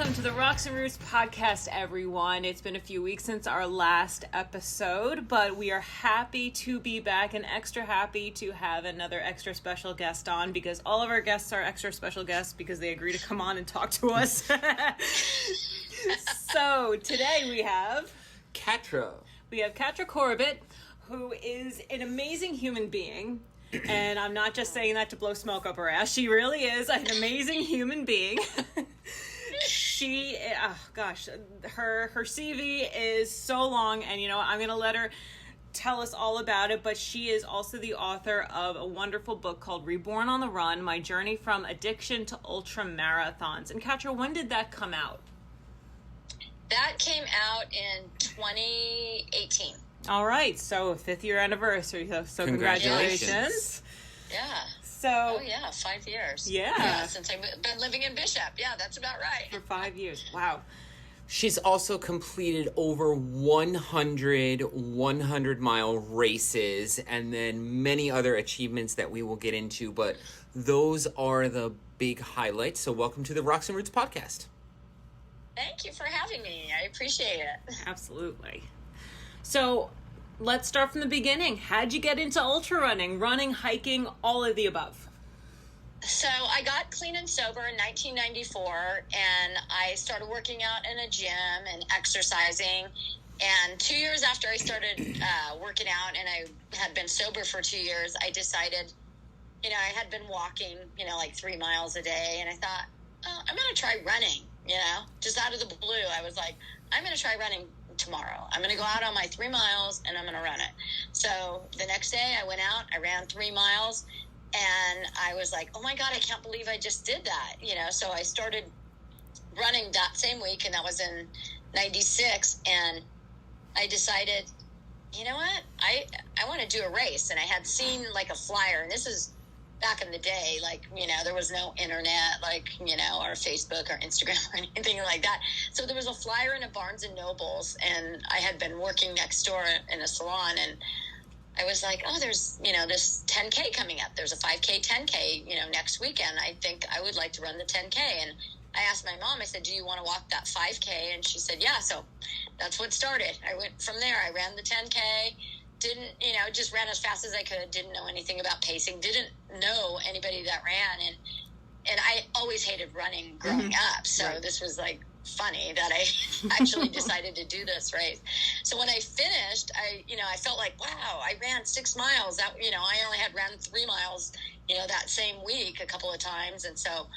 Welcome to the Rocks and Roots podcast, everyone. It's been a few weeks since our last episode, but we are happy to be back and extra happy to have another extra special guest on because all of our guests are extra special guests because they agree to come on and talk to us. So today we have Catra. We have Catra Corbett, who is an amazing human being. And I'm not just saying that to blow smoke up her ass. She really is an amazing human being. She, her CV is so long, and you know, I'm going to let her tell us all about it, but she is also the author of a wonderful book called Reborn on the Run, My Journey from Addiction to Ultra Marathons. And Catra, when did that come out? That came out in 2018. All right, so 5th year anniversary. So congratulations. Yeah. So 5 years. Yeah. Since I've been living in Bishop. Yeah, that's about right. For 5 years. Wow. She's also completed over 100 100-mile races and then many other achievements that we will get into, but those are the big highlights. So welcome to the Rocks and Roots podcast. Thank you for having me. I appreciate it. Absolutely. So let's start from the beginning. How'd you get into ultra running, hiking, all of the above? So I got clean and sober in 1994, and I started working out in a gym and exercising. And 2 years after I started working out and I had been sober for 2 years, I decided, I had been walking, like 3 miles a day. And I thought, I'm going to try running, just out of the blue. I was like, I'm going to try running tomorrow. I'm going to go out on my 3 miles and I'm going to run it. So the next day I went out, I ran 3 miles, and I was like, oh my God, I can't believe I just did that. So I started running that same week, and that was in 96. And I decided, you know what? I want to do a race. And I had seen like a flyer, and this is back in the day, there was no internet, or Facebook or Instagram or anything like that. So there was a flyer in a Barnes and Nobles, and I had been working next door in a salon, and I was like, oh, there's, this 10K coming up. There's a 5K, 10K, next weekend. I think I would like to run the 10K. And I asked my mom, I said, do you want to walk that 5K? And she said, yeah. So that's what started. I went from there. I ran the 10K. Didn't, just ran as fast as I could, didn't know anything about pacing, didn't know anybody that ran. And I always hated running growing up. So right. This was like funny that I actually decided to do this race. So when I finished, I felt like, wow, I ran 6 miles. That, I only had ran 3 miles, that same week a couple of times. And so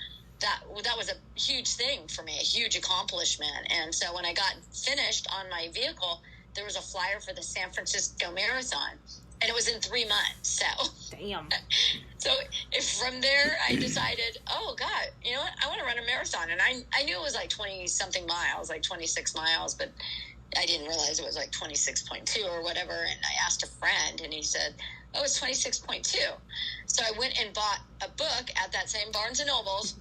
that was a huge thing for me, a huge accomplishment. And so when I got finished on my vehicle, there was a flyer for the San Francisco Marathon, and it was in 3 months. So, damn. So from there, I decided, oh God, you know what? I want to run a marathon. And I knew it was like 20 something miles, like 26 miles, but I didn't realize it was like 26.2 or whatever. And I asked a friend, and he said, oh, it's 26.2. So I went and bought a book at that same Barnes and Nobles,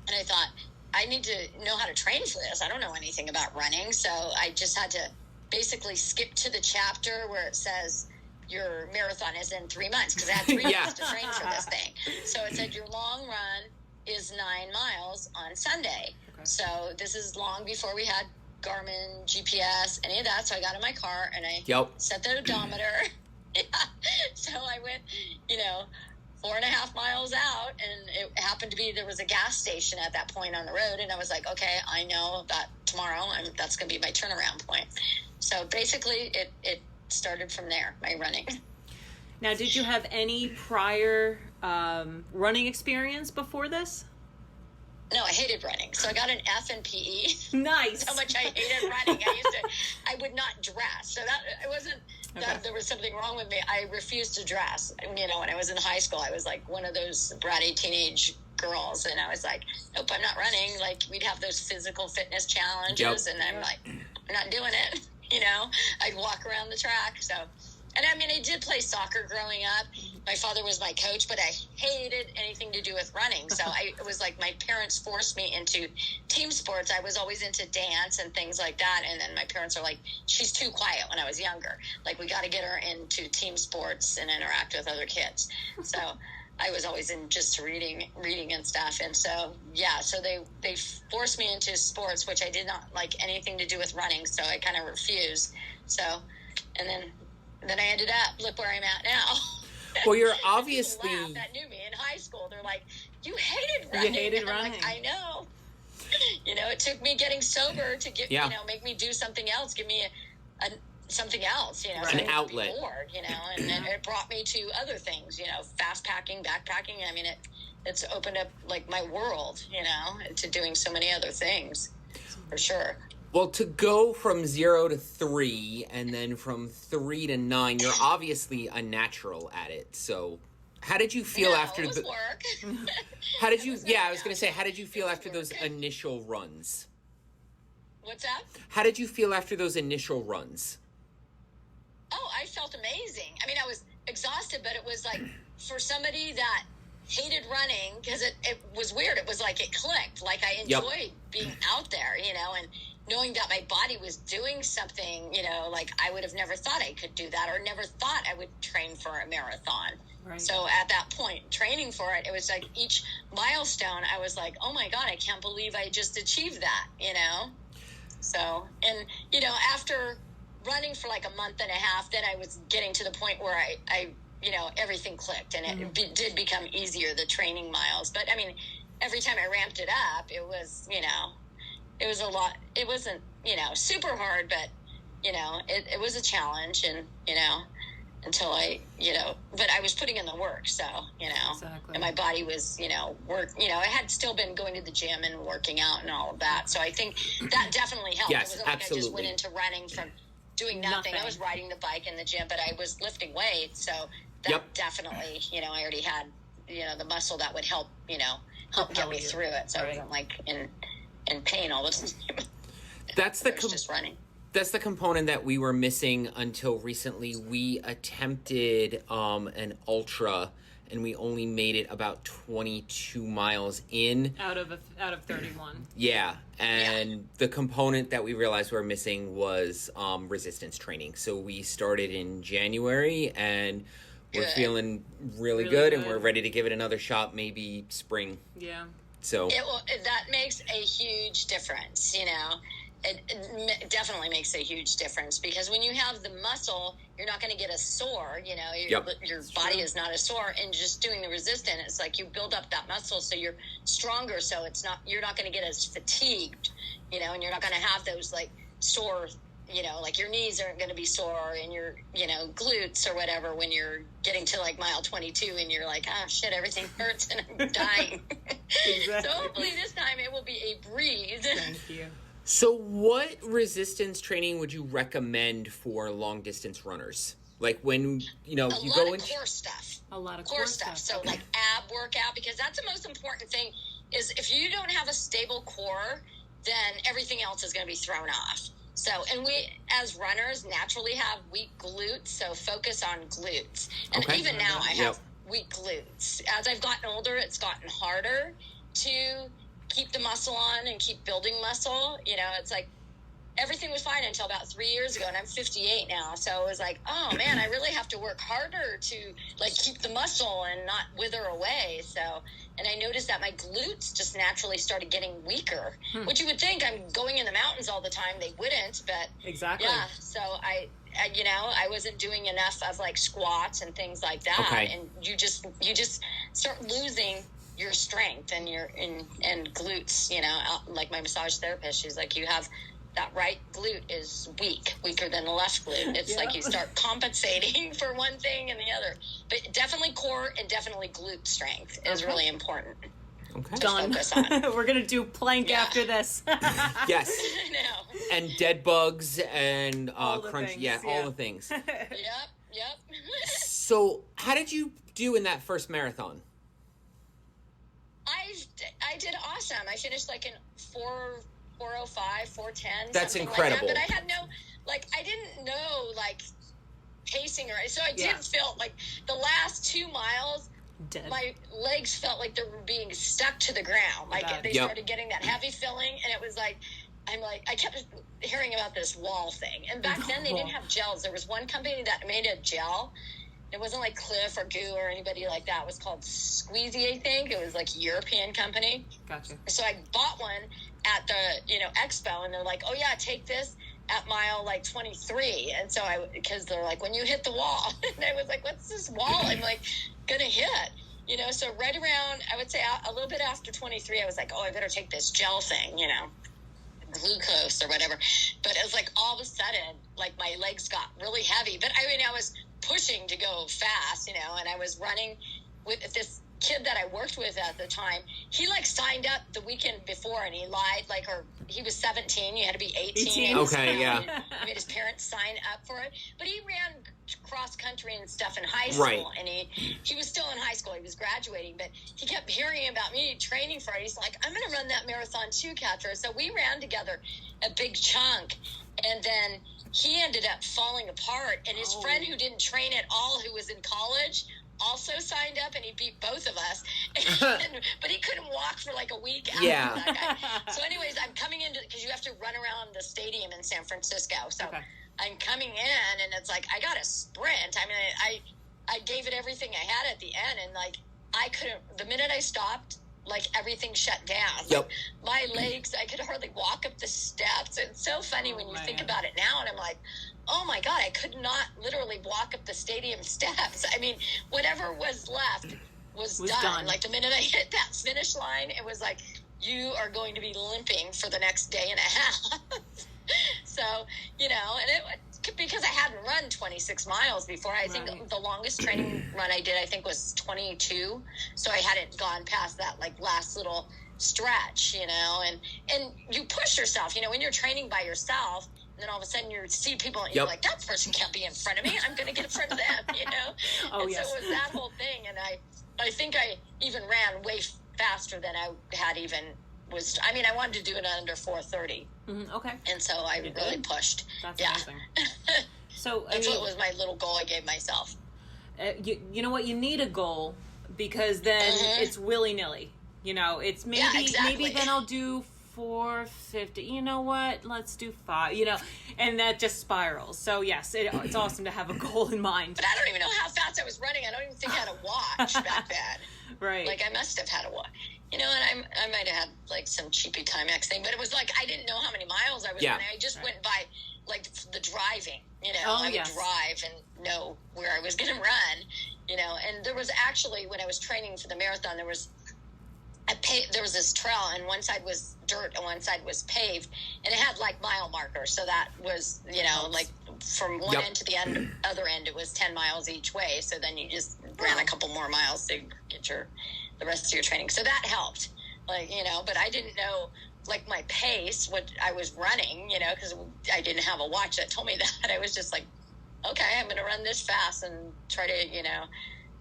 and I thought, I need to know how to train for this. I don't know anything about running. So I just had to basically skip to the chapter where it says your marathon is in 3 months, because I had 3 months to train for this thing. So it said your long run is 9 miles on Sunday. Okay. So this is long before we had Garmin, GPS, any of that. So I got in my car and I set the odometer. So I went, 4.5 miles out, and it happened to be there was a gas station at that point on the road, and I was like, okay, I know that tomorrow that's going to be my turnaround point. So basically it started from there, my running. Now, did you have any prior running experience before this? No, I hated running. So I got an F in PE. Nice. So much I hated running. I would not dress. So that it wasn't that there was something wrong with me. I refused to dress. When I was in high school, I was like one of those bratty teenage girls, and I was like, nope, I'm not running. Like, we'd have those physical fitness challenges, and I'm like, I'm not doing it. I'd walk around the track. So, and I did play soccer growing up. My father was my coach, but I hated anything to do with running. So it was like my parents forced me into team sports. I was always into dance and things like that. And then my parents are like, she's too quiet when I was younger. Like, we got to get her into team sports and interact with other kids. So I was always in just reading and stuff. And so, yeah, so they forced me into sports, which I did not like anything to do with running. So I kind of refused. So, and then I ended up, look where I'm at now. Well, you're obviously... People that knew me in high school. They're like, you hated running. You hated running. Like, I know. It took me getting sober to get, make me do something else, give me something else, an outlet. Be bored, and then it brought me to other things, fast packing, backpacking. I mean, it's opened up like my world, to doing so many other things, for sure. Well, to go from 0 to 3 and then from 3 to 9, you're obviously a natural at it. So how did you feel after it was work. How did you, I was going to say, how did you feel after those initial runs? What's that? How did you feel after those initial runs? Oh, I felt amazing. I mean, I was exhausted, but it was like for somebody that hated running, because it was weird. It was like it clicked. Like I enjoyed being out there, and knowing that my body was doing something, like I would have never thought I could do that, or never thought I would train for a marathon. Right. So at that point, training for it, it was like each milestone, I was like, oh my God, I can't believe I just achieved that, So, and, after running for like a month and a half, then I was getting to the point where I everything clicked, and it did become easier, the training miles. But I mean, every time I ramped it up, it was, it was a lot. It wasn't, super hard, but, it was a challenge, and, until I, but I was putting in the work. So, Exactly. And my body was, I had still been going to the gym and working out and all of that. So I think that definitely helped. Yes, it wasn't absolutely. like I just went into running from doing nothing. I was riding the bike in the gym, but I was lifting weights. So that definitely, I already had, the muscle that would help, help get me through it. So I wasn't like in pain all the time. That's just running. That's the component that we were missing until recently. We attempted an ultra, and we only made it about 22 miles in. Out of 31. Yeah, and the component that we realized we were missing was resistance training. So we started in January, and we're feeling really good, and we're ready to give it another shot, maybe spring. Yeah. So that makes a huge difference, It definitely makes a huge difference, because when you have the muscle, you're not going to get a sore, your body is not a sore, and just doing the resistance, it's like you build up that muscle so you're stronger, so you're not going to get as fatigued, and you're not going to have those like sore, like your knees aren't going to be sore, and your, glutes or whatever when you're getting to like mile 22 and you're like, oh shit, everything hurts and I'm dying. Exactly. So hopefully this time it will be a breeze. Thank you. So what resistance training would you recommend for long distance runners? Like when, you go into core stuff. A lot of core stuff. So like ab workout, because that's the most important thing, is if you don't have a stable core, then everything else is going to be thrown off. So, and we as runners naturally have weak glutes, so focus on glutes. And even now I have weak glutes. As I've gotten older, it's gotten harder to keep the muscle on and keep building muscle. It's like everything was fine until about 3 years ago, and I'm 58 now. So it was like, oh man, I really have to work harder to like keep the muscle and not wither away. So, and I noticed that my glutes just naturally started getting weaker, which you would think I'm going in the mountains all the time. They wouldn't, but exactly. Yeah. So I wasn't doing enough of like squats and things like that. Okay. And you just start losing your strength and your and glutes, like my massage therapist, she's like, you have that right glute is weaker than the left glute. It's like you start compensating for one thing and the other. But definitely core and definitely glute strength is really important. Okay. Done. We're going to do plank after this. Yes. I know. And dead bugs and crunch. Things, all the things. Yep. So how did you do in that first marathon? I did awesome. I finished like in 4:05, 4:10. That's incredible. Like that. But I had no, I didn't know pacing so I did feel like the last 2 miles, Dead. My legs felt like they were being stuck to the ground. They started getting that heavy feeling, and it was like, I kept hearing about this wall thing. And back then they didn't have gels. There was one company that made a gel It wasn't like Cliff or Goo or anybody like that. It was called Squeezy, I think. It was like a European company. Gotcha. So I bought one at the, expo, and they're like, oh yeah, take this at mile like 23. And so because they're like, when you hit the wall, and I was like, what's this wall I'm like gonna hit? So right around, I would say a little bit after 23, I was like, oh, I better take this gel thing, glucose or whatever. But it was like all of a sudden, like my legs got really heavy. But I was pushing to go fast, and I was running with this kid that I worked with at the time. He like signed up the weekend before, and he lied, he was 17. You had to be 18. Okay, yeah. He made his parents sign up for it. But he ran cross country and stuff in high school, right. And he was still in high school. He was graduating, but he kept hearing about me training for it. He's like, I'm going to run that marathon too, Catra. So we ran together a big chunk, and then he ended up falling apart, and his friend who didn't train at all, who was in college, also signed up, and he beat both of us. But he couldn't walk for like a week after that guy. So anyways, I'm coming into, because you have to run around the stadium in San Francisco. So I'm coming in, and it's like, I got to sprint. I mean, I gave it everything I had at the end, and like, I couldn't, the minute I stopped, like everything shut down. Yep. Like, my legs, I could hardly walk up the steps. It's so funny when you think about it now, and I'm like, oh my God, I could not literally walk up the stadium steps. I mean, whatever was left was done. Like the minute I hit that finish line, it was like, you are going to be limping for the next day and a half. So, and it, because I hadn't run 26 miles before, I think the longest training run I did, I think, was 22. So I hadn't gone past that like last little stretch, and you push yourself, when you're training by yourself. And then all of a sudden you see people and you're like, that person can't be in front of me. I'm going to get in front of them, So it was that whole thing. And I think I even ran way faster than I had I wanted to do it under 4:30. Mm-hmm. Okay. And so I really pushed. That's amazing. So that's what was my little goal I gave myself. You know what? You need a goal, because then it's willy-nilly. It's maybe then I'll do 450. You know what? Let's do 5. And that just spirals. So yes, it's awesome to have a goal in mind. But I don't even know how fast I was running. I don't even think I had a watch back then. Right. Like I must have had a watch. And I might have had like some cheapy Timex thing, but it was like I didn't know how many miles I was running. I just went by like the driving. I would drive and know where I was going to run. And there was actually, when I was training for the marathon, there was this trail, and one side was dirt and one side was paved, and it had like mile markers. So that was, like from one end to the other end, it was 10 miles each way. So then you just ran a couple more miles to get the rest of your training. So that helped, but I didn't know like my pace, what I was running, because I didn't have a watch that told me that. I was just like, okay, I'm going to run this fast and try to,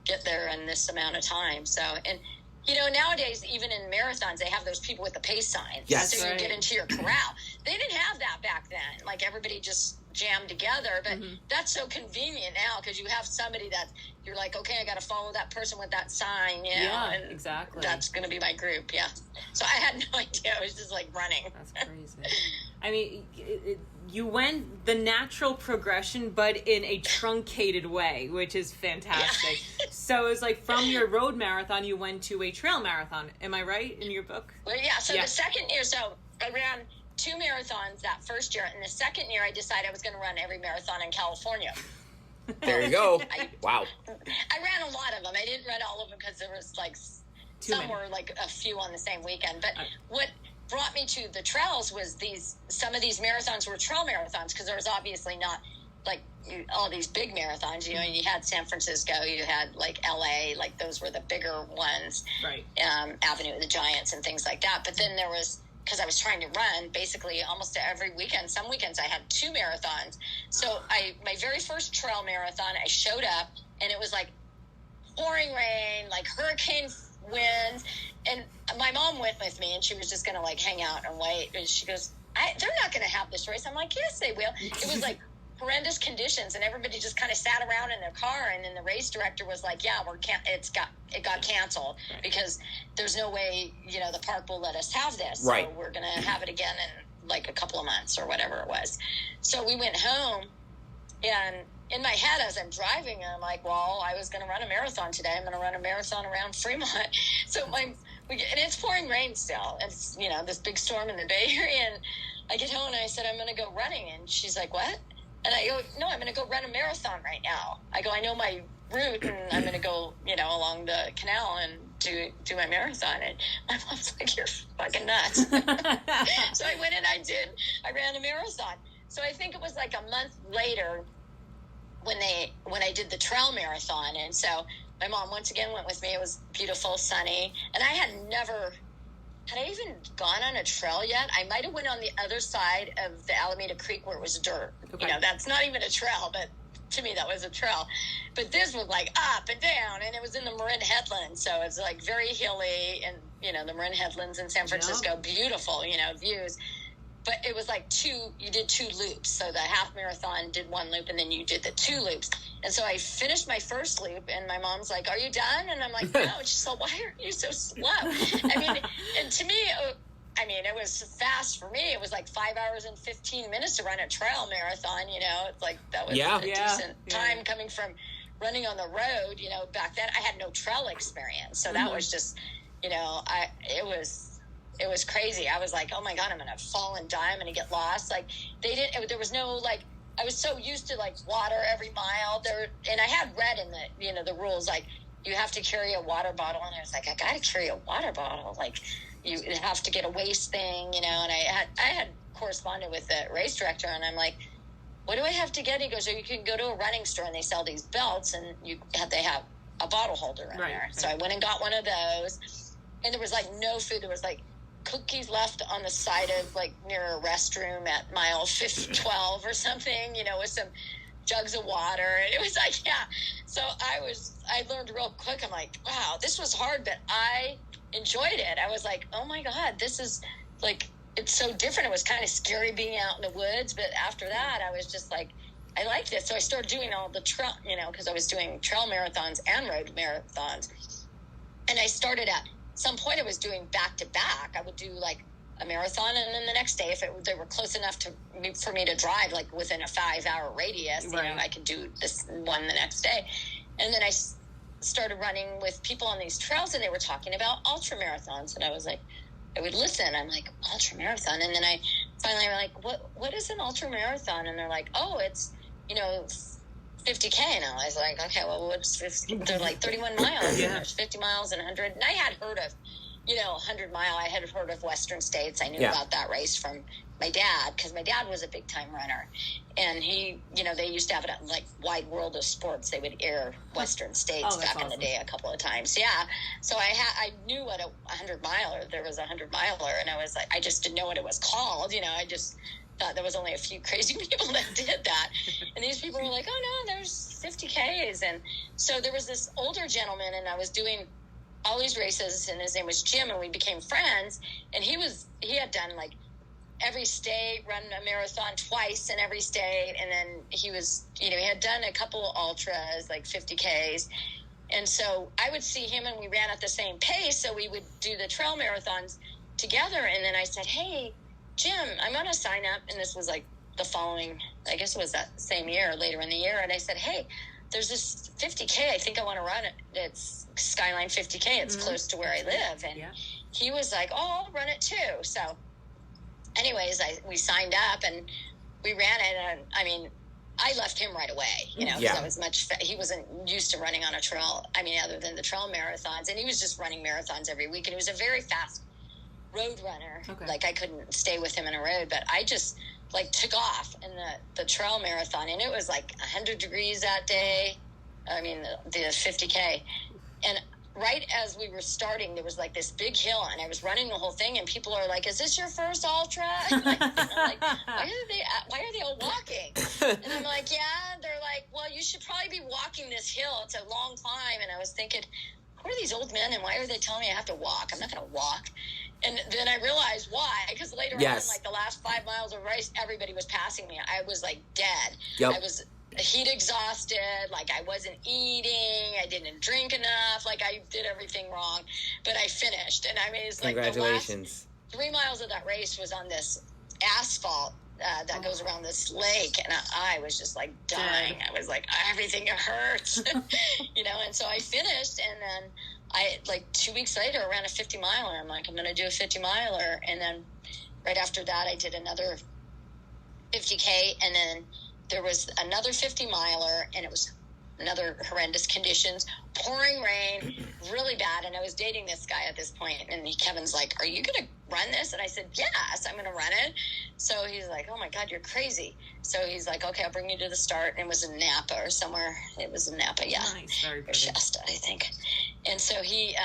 get there in this amount of time. So, and nowadays, even in marathons, they have those people with the pace signs. Yes. So you get into your corral. They didn't have that back then. Like, everybody just jammed together. But that's so convenient now, because you have somebody that you're like, okay, I got to follow that person with that sign. Yeah, and exactly. That's going to be my group. Yeah. So I had no idea. I was just like running. That's crazy. I mean, you went the natural progression, but in a truncated way, which is fantastic. Yeah. So it was like from your road marathon, you went to a trail marathon. Am I right in your book? Well, yeah. So the second year, so I ran 2 marathons that first year. And the second year, I decided I was going to run every marathon in California. There you go. Wow. I ran a lot of them. I didn't run all of them because there was like some were like a few on the same weekend. But what brought me to the trails was some of these marathons were trail marathons, because there was obviously not like all these big marathons. You had San Francisco, you had like LA, like those were the bigger ones, right? Avenue of the Giants and things like that. But then there was, because I was trying to run basically almost every weekend. Some weekends I had 2 marathons. So my very first trail marathon, I showed up, and it was like pouring rain, like hurricane winds, and my mom went with me, and she was just going to like hang out and wait. And she goes, they're not going to have this race. I'm like, yes, they will. It was like horrendous conditions, and everybody just kind of sat around in their car. And then the race director was like, yeah, it got canceled, because there's no way, the park will let us have this. Right. So we're going to have it again in like a couple of months or whatever it was. So we went home, and in my head, as I'm driving, I'm like, well, I was going to run a marathon today. I'm going to run a marathon around Fremont. So and it's pouring rain still. It's, you know, this big storm in the Bay Area. And I get home and I said, I'm going to go running. And she's like, what? And I go, no, I'm going to go run a marathon right now. I go, I know my route, and I'm going to go, you know, along the canal and do my marathon. And my mom's like, you're fucking nuts. So I went and I ran a marathon. So I think it was like a month later when I did the trail marathon. And so my mom once again went with me. It was beautiful, sunny. And I had I even gone on a trail yet? I might have went on the other side of the Alameda Creek where it was dirt. Okay. You know, that's not even a trail, but to me that was a trail. But this was like up and down, and it was in the Marin Headlands. So it's like very hilly, and, you know, the Marin Headlands in San Francisco, beautiful, you know, views. But it was like you did 2 loops. So the half marathon did 1 loop, and then you did the 2 loops. And so I finished my first loop, and my mom's like, are you done? And I'm like, no. And she's like, why are you so slow? I mean, and to me, I mean, it was fast for me. It was like 5 hours and 15 minutes to run a trail marathon, you know. It's like, that was a decent time coming from running on the road, you know. Back then, I had no trail experience. So that was just, you know, it was crazy. I was like, oh my God, I'm going to fall and die. I'm going to get lost. Like, there was no, like, I was so used to like water every mile there. And I had read in the, you know, the rules, like you have to carry a water bottle. And I was like, I got to carry a water bottle. Like, you have to get a waist thing, you know. And I had corresponded with the race director, and I'm like, what do I have to get? He goes, oh, you can go to a running store and they sell these belts, and they have a bottle holder in there. So I went and got one of those, and there was like no food. There was like cookies left on the side of like near a restroom at mile 12 or something, you know, with some jugs of water. And it was like, so I learned real quick. I'm like, wow, this was hard, but I enjoyed it. I was like, oh my God, this is like, it's so different. It was kind of scary being out in the woods, but after that I was just like, I like this. So I started doing all the trail, you know, because I was doing trail marathons and road marathons. And I started at some point I was doing back to back. I would do like a marathon, and then the next day, if they were close enough for me to drive, like within a 5-hour radius, you know, I could do this one the next day. And then I started running with people on these trails, and they were talking about ultra marathons, and I was like, I would listen. I'm like, ultra marathon, and then I finally were like, what is an ultra marathon? And they're like, oh, it's, you know, 50K. And I was like, okay, well, what's 50? They're like 31 miles. And there's 50 miles and 100. And I had heard of, you know, 100 mile. I had heard of Western States. I knew about that race from my dad, because my dad was a big time runner. And he, you know, they used to have it on like Wide World of Sports. They would air Western States back in the day a couple of times. Yeah. So I knew what a 100 miler, there was a 100 miler. And I was like, I just didn't know what it was called. You know, I just thought there was only a few crazy people that did that. And these people were like, oh no, there's 50Ks. And so there was this older gentleman, and I was doing all these races, and his name was Jim, and we became friends. And he had done like every state, run a marathon twice in every state. And then he was, you know, he had done a couple of ultras, like 50Ks. And so I would see him, and we ran at the same pace. So we would do the trail marathons together. And then I said, hey, Jim, I'm going to sign up. And this was like the following, I guess it was that same year, later in the year. And I said, hey, there's this 50K. I think I want to run it. It's Skyline 50K. It's close to where I live. And he was like, oh, I'll run it too. So anyways, we signed up and we ran it. And I mean, I left him right away, you know, because I was he wasn't used to running on a trail. I mean, other than the trail marathons, and he was just running marathons every week. And he was a very fast road runner. Like, I couldn't stay with him in a road, but I just like took off in the trail marathon, and it was like 100 degrees that day. I mean, the 50K. And right as we were starting, there was like this big hill, and I was running the whole thing, and people are like, is this your first ultra? I'm like, why are they all walking? And I'm like, yeah. They're like, well, you should probably be walking this hill. It's a long climb. And I was thinking, who are these old men, and why are they telling me I have to walk? I'm not going to walk. And then I realized why, because later on, like the last 5 miles of race, everybody was passing me. I was like dead. I was heat exhausted. Like, I wasn't eating. I didn't drink enough. Like, I did everything wrong, but I finished. And I mean, it's like the last 3 miles of that race was on this asphalt that goes around this lake, and I was just like dying. I was like, everything hurts, and so I finished, and then I, like 2 weeks later, ran a 50 miler. I'm like, I'm going to do a 50 miler. And then right after that, I did another 50K, and then there was another 50 miler, and it was another horrendous conditions, pouring rain, really bad. And I was dating this guy at this point, and Kevin's like, are you going to run this? And I said, yes, I'm going to run it. So he's like, oh my God, you're crazy. So he's like, okay, I'll bring you to the start. And it was in Napa or somewhere. It was in Napa, yeah. Nice, very or Shasta, I think. And so he,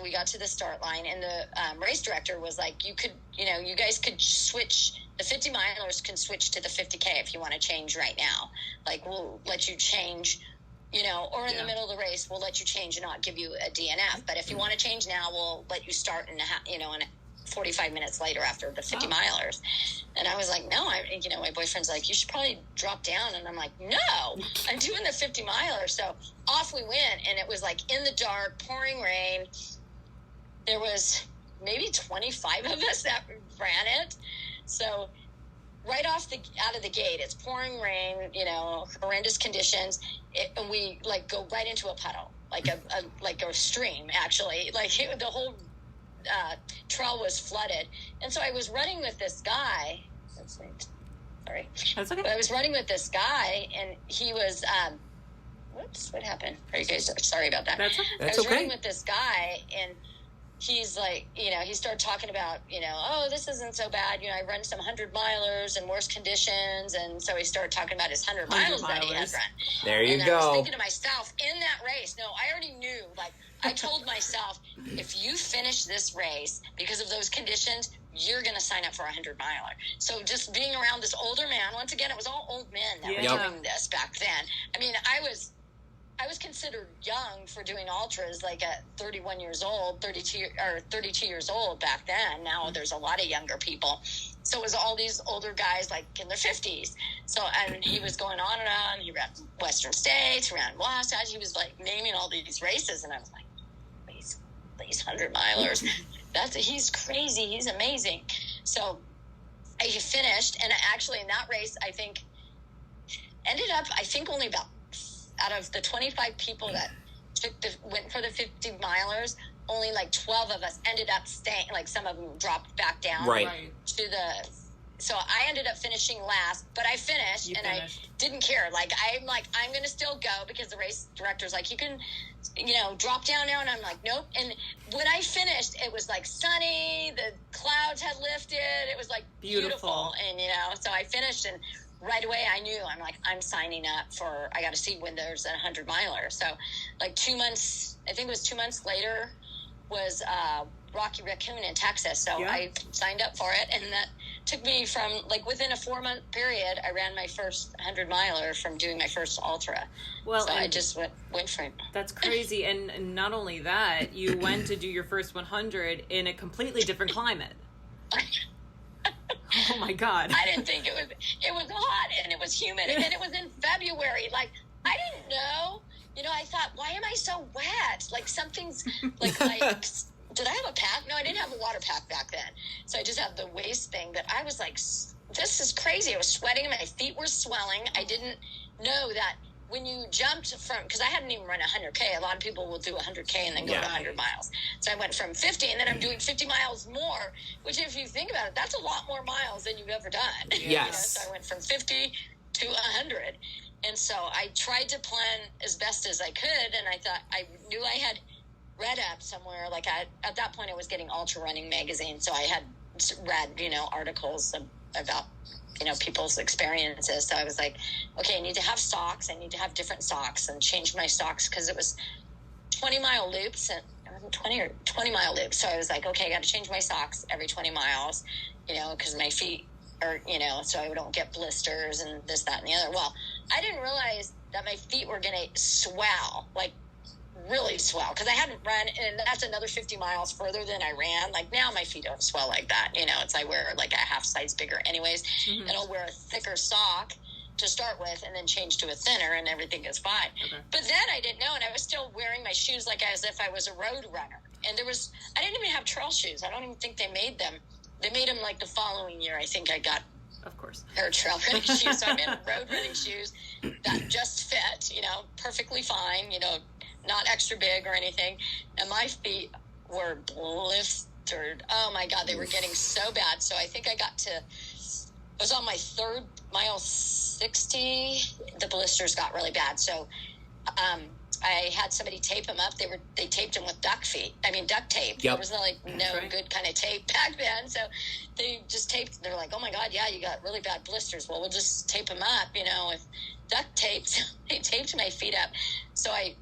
we got to the start line, and the race director was like, you guys could switch. The 50 milers can switch to the 50K if you want to change right now. Like, we'll let you change, or in the middle of the race, we'll let you change and not give you a DNF. But if you want to change now, we'll let you start in 45 minutes later after the 50 milers. And I was like, no, my boyfriend's like, you should probably drop down. And I'm like, no, I'm doing the 50 miler. So off we went, and it was like in the dark, pouring rain. There was maybe 25 of us that ran it. So right out of the gate, it's pouring rain, horrendous conditions. And we like go right into a puddle, like a stream, actually. Like the whole trail was flooded. And so I was running with this guy. Sorry. That's okay. But I was running with this guy, and he was, whoops, what happened? Are you guys sorry about that? That's okay. I was running with this guy, and he's like, he started talking about, oh, this isn't so bad. I run some 100 milers in worse conditions. And so he started talking about his 100 miles that he had run. There you and go. I was thinking to myself, in that race, I already knew, I told myself, if you finish this race because of those conditions, you're going to sign up for a 100 miler. So just being around this older man, once again, it was all old men that were doing this back then. I mean, I was considered young for doing ultras, like at 31 years old, 32 years old back then. Now there's a lot of younger people. So it was all these older guys like in their 50s. So, and he was going on and on. He ran Western States, ran Wasatch. He was like naming all these races. And I was like, these 100 milers. He's crazy. He's amazing. So I finished. And actually in that race, I think ended up, only about out of the 25 people that went for the 50 milers, only like 12 of us ended up staying. Like some of them dropped back down so I ended up finishing last, but I finished. I didn't care. I'm going to still go, because the race director's like, you can, drop down now. And I'm like, nope. And when I finished, it was like sunny, the clouds had lifted. It was like beautiful. And, so I finished, and right away I knew, I'm signing up for, I got to see when there's a 100 miler. So like 2 months, I think it was 2 months later, was Rocky Raccoon in Texas. So I signed up for it, and that took me from within a 4-month period, I ran my first 100 miler from doing my first ultra. Well, so I just went for it. That's crazy. And not only that, you went to do your first 100 in a completely different climate. Oh my God. I didn't think it was hot, and it was humid, and it was in February. I didn't know. I thought, why am I so wet? Something's did I have a pack? No, I didn't have a water pack back then. So I just have the waist thing, but I was like, this is crazy. I was sweating, my feet were swelling. I didn't know that when you jumped from, because I hadn't even run 100K. A lot of people will do 100K and then go to 100 miles. So I went from 50, and then I'm doing 50 miles more, which if you think about it, that's a lot more miles than you've ever done. Yes. So I went from 50 to 100. And so I tried to plan as best as I could, and I thought, I knew I had read up somewhere, at that point I was getting Ultra Running magazine, so I had read, articles about, people's experiences. So I was like, okay, I need to have socks. I need to have different socks, and change my socks, because it was 20-mile loops, and 20-mile loops. So I was like, okay, I got to change my socks every 20 miles, because my feet are, so I don't get blisters and this, that, and the other. Well, I didn't realize that my feet were going to swell, really swell, because I hadn't run, and that's another 50 miles further than I ran. Now my feet don't swell like that. It's I wear a half size bigger anyways, and I'll wear a thicker sock to start with, and then change to a thinner, and everything is fine. Okay. But then I didn't know, and I was still wearing my shoes as if I was a road runner. And I didn't even have trail shoes. I don't even think they made them. They made them the following year. I think I got Of course. Or trail running shoes. So I'm in road running shoes that just fit, perfectly fine, not extra big or anything. And my feet were blistered. Oh my God, they were getting so bad. So I think I was on my 3rd mile 60. The blisters got really bad. So I had somebody tape them up. They taped them with duct tape. Yep. There was no good kind of tape back then. So they just taped. They're like, oh my God, yeah, you got really bad blisters. Well, we'll just tape them up, with duct tape. They taped my feet up. So I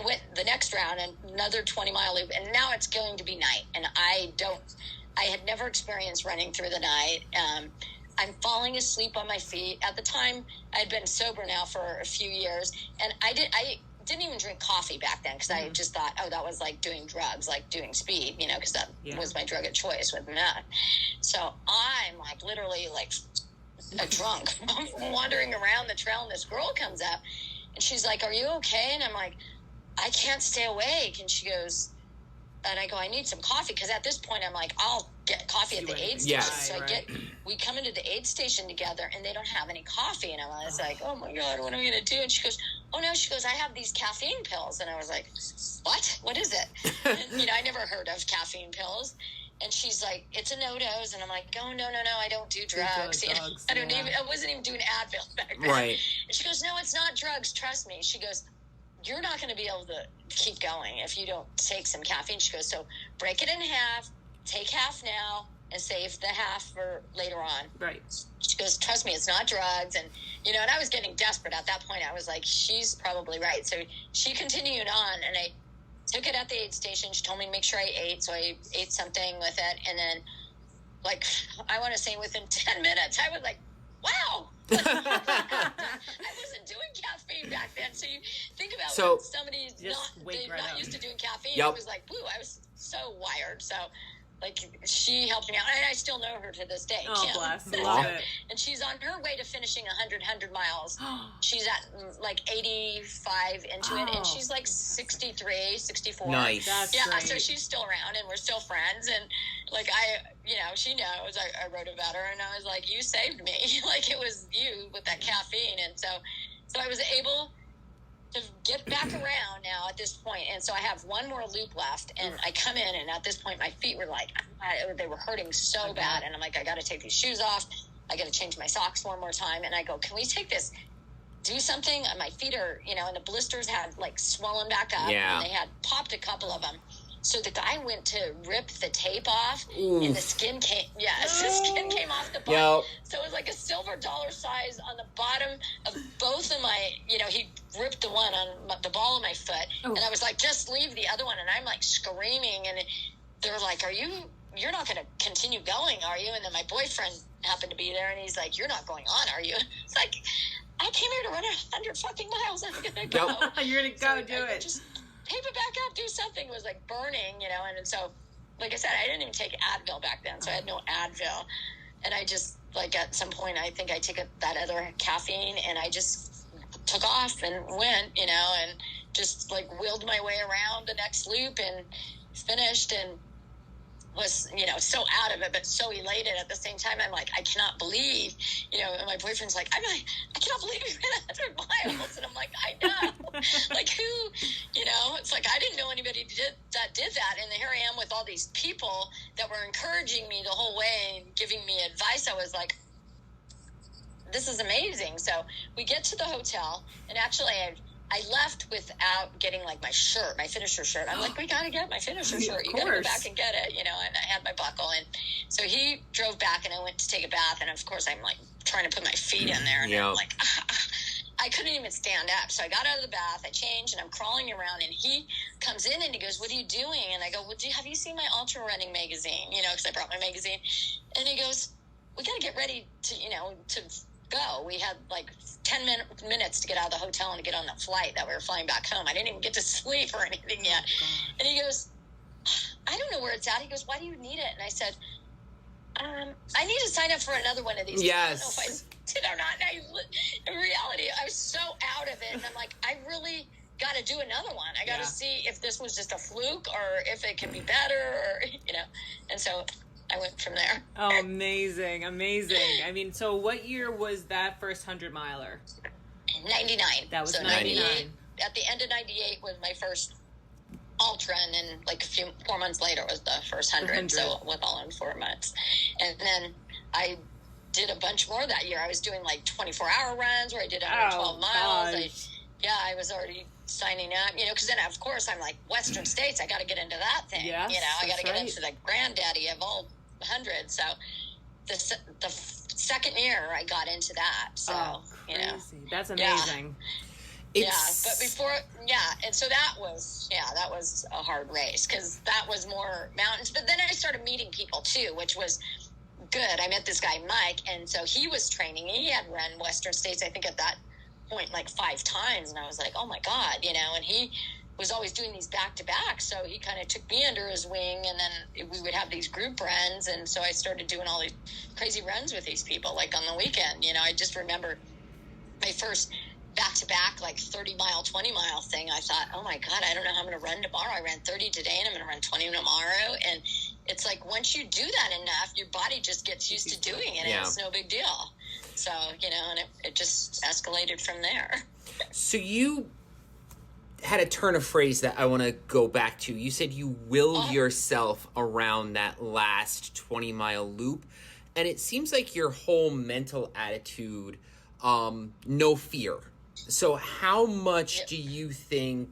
went the next round, another 20-mile loop, and now it's going to be night. And I had never experienced running through the night. I'm falling asleep on my feet. At the time, I'd been sober now for a few years, and I didn't even drink coffee back then because I just thought, oh, that was like doing drugs, like doing speed, because that was my drug of choice with meth. So I'm like literally like a drunk wandering around the trail, and this girl comes up, and she's like, are you okay? And I'm like, I can't stay awake. And she goes, and I go, I need some coffee, because at this point I'm like, I'll get coffee at the aid station. Yes. So we come into the aid station together, and they don't have any coffee. And I was like, oh my God, what am I going to do? And she goes, oh no, I have these caffeine pills. And I was like, what is it? And, I never heard of caffeine pills. And she's like, it's a no-dose. And I'm like, oh, no, I don't do drugs. I wasn't even doing Advil back then. Right. And she goes, no, it's not drugs. Trust me. She goes, you're not going to be able to keep going if you don't take some caffeine. She goes, so break it in half, take half now, and save the half for later on. Right. She goes, trust me, it's not drugs. And, and I was getting desperate at that point. I was like, she's probably right. So she continued on, and I took it at the aid station. She told me to make sure I ate. So I ate something with it. And then, I want to say within 10 minutes, I was like, wow. I wasn't doing caffeine back then. So you think about when somebody's not used to doing caffeine. Yep. It was like, woo, I was so wired. So she helped me out, and I still know her to this day. Oh, Kim. bless. Love it. And she's on her way to finishing 100 miles. She's at 85 into it, and she's 63, 64. Nice. Yeah, great. so she's still around, and we're still friends. And she knows I wrote about her, and I was like, you saved me. It was you with that caffeine. And so I was able to get back around now at this point. And so I have one more loop left, and I come in, and at this point my feet were they were hurting so bad. And I'm like, I got to take these shoes off. I got to change my socks one more time. And I go, can we take this, do something? And my feet are, and the blisters had swollen back up. Yeah. And they had popped a couple of them. So the guy went to rip the tape off, Oof. and the skin came off the bottom. Yep. So it was like a silver dollar size on the bottom of both of my, he ripped the one on the ball of my foot. Oh. And I was like, just leave the other one. And I'm screaming, and they're like, you're not going to continue going, are you? And then my boyfriend happened to be there, and he's like, you're not going on, are you? It's like, I came here to run 100 fucking miles. I'm going to go. Yep. You're going to go do it. Just tape it back up, do something. It was burning, and so, like I said, I didn't even take Advil back then, so I had no Advil. And I just, at some point, I think I took that other caffeine, and I just took off and went, and just, wheeled my way around the next loop and finished, and was, so out of it, but so elated at the same time. I'm like, I cannot believe, and my boyfriend's like, I cannot believe you ran 100 miles. And I'm like, I know. Who, it's like, I didn't know anybody did that. And here I am with all these people that were encouraging me the whole way and giving me advice. I was like, this is amazing. So we get to the hotel, and actually I left without getting my shirt, my finisher shirt. I'm like, we got to get my finisher shirt. You got to go back and get it, and I had my buckle. And so he drove back, and I went to take a bath. And of course I'm trying to put my feet in there. And I'm like, I couldn't even stand up. So I got out of the bath, I changed, and I'm crawling around, and he comes in and he goes, what are you doing? And I go, well, have you seen my ultra running magazine? Because I brought my magazine. And he goes, we got to get ready to, to go. We had 10 minutes to get out of the hotel and to get on the flight that we were flying back home. I didn't even get to sleep or anything yet. And he goes, I don't know where it's at. He goes, why do you need it? And I said, I need to sign up for another one of these. Yes. I don't know if I did or not. And in reality, I was so out of it. And I'm like, I really got to do another one. I got to see if this was just a fluke or if it can be better, or, And so I went from there. Oh, amazing. I mean, so what year was that first 100-miler? 99. That was so 99. At the end of 98 was my first ultra, and then like 4 months later was the first 100. So with all in 4 months. And then I did a bunch more that year. I was doing like 24-hour runs where I did 112 miles. I was already signing up, because then of course I'm like, Western States, I got to get into that thing. Yes, I got to get into the granddaddy of all hundreds. So the second year I got into that. So, crazy. That's amazing. But before, and so that was a hard race because that was more mountains. But then I started meeting people too, which was good. I met this guy, Mike, and so he was training. He had run Western States, I think at that point, like 5 times. And I was like, oh my God, and he was always doing these back-to-back. So he kind of took me under his wing, and then we would have these group runs. And so I started doing all these crazy runs with these people, like on the weekend. I just remember my first back-to-back, like 30-mile, 20-mile thing. I thought, oh my God, I don't know how I'm going to run tomorrow. I ran 30 today, and I'm going to run 20 tomorrow. And it's like, once you do that enough, your body just gets used to doing it, and it's no big deal. So, and it just escalated from there. So you had a turn of phrase that I want to go back to. You said you willed yourself around that last 20-mile loop, and it seems like your whole mental attitude, no fear. So how much do you think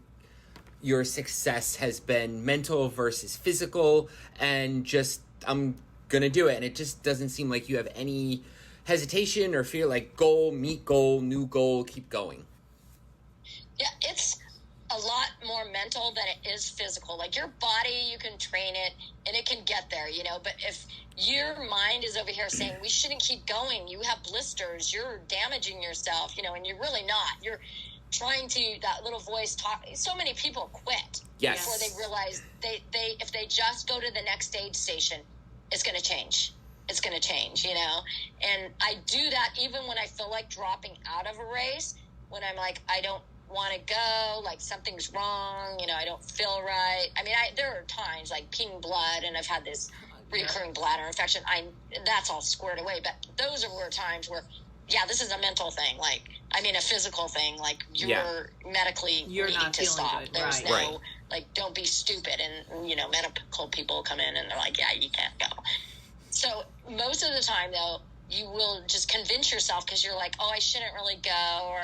your success has been mental versus physical, and just, I'm going to do it, and it just doesn't seem like you have any hesitation or fear, like goal, meet goal, new goal, keep going? Yeah, it's a lot more mental than it is physical. Like your body, you can train it and it can get there, but if your mind is over here saying we shouldn't keep going, you have blisters, you're damaging yourself, and you're really not. You're trying to, that little voice talk. So many people quit before they realize they if they just go to the next aid station, it's going to change. It's going to change, and I do that even when I feel like dropping out of a race, when I'm like, I don't want to go, like something's wrong, I don't feel right. I mean, there are times like peeing blood, and I've had this recurring bladder infection. That's all squared away, but those were times where, this is a mental thing, like, I mean, a physical thing, like you're medically needing to stop. Good. There's no, like, don't be stupid, and, medical people come in and they're like, you can't go. So most of the time, though, you will just convince yourself because you're like, I shouldn't really go, or,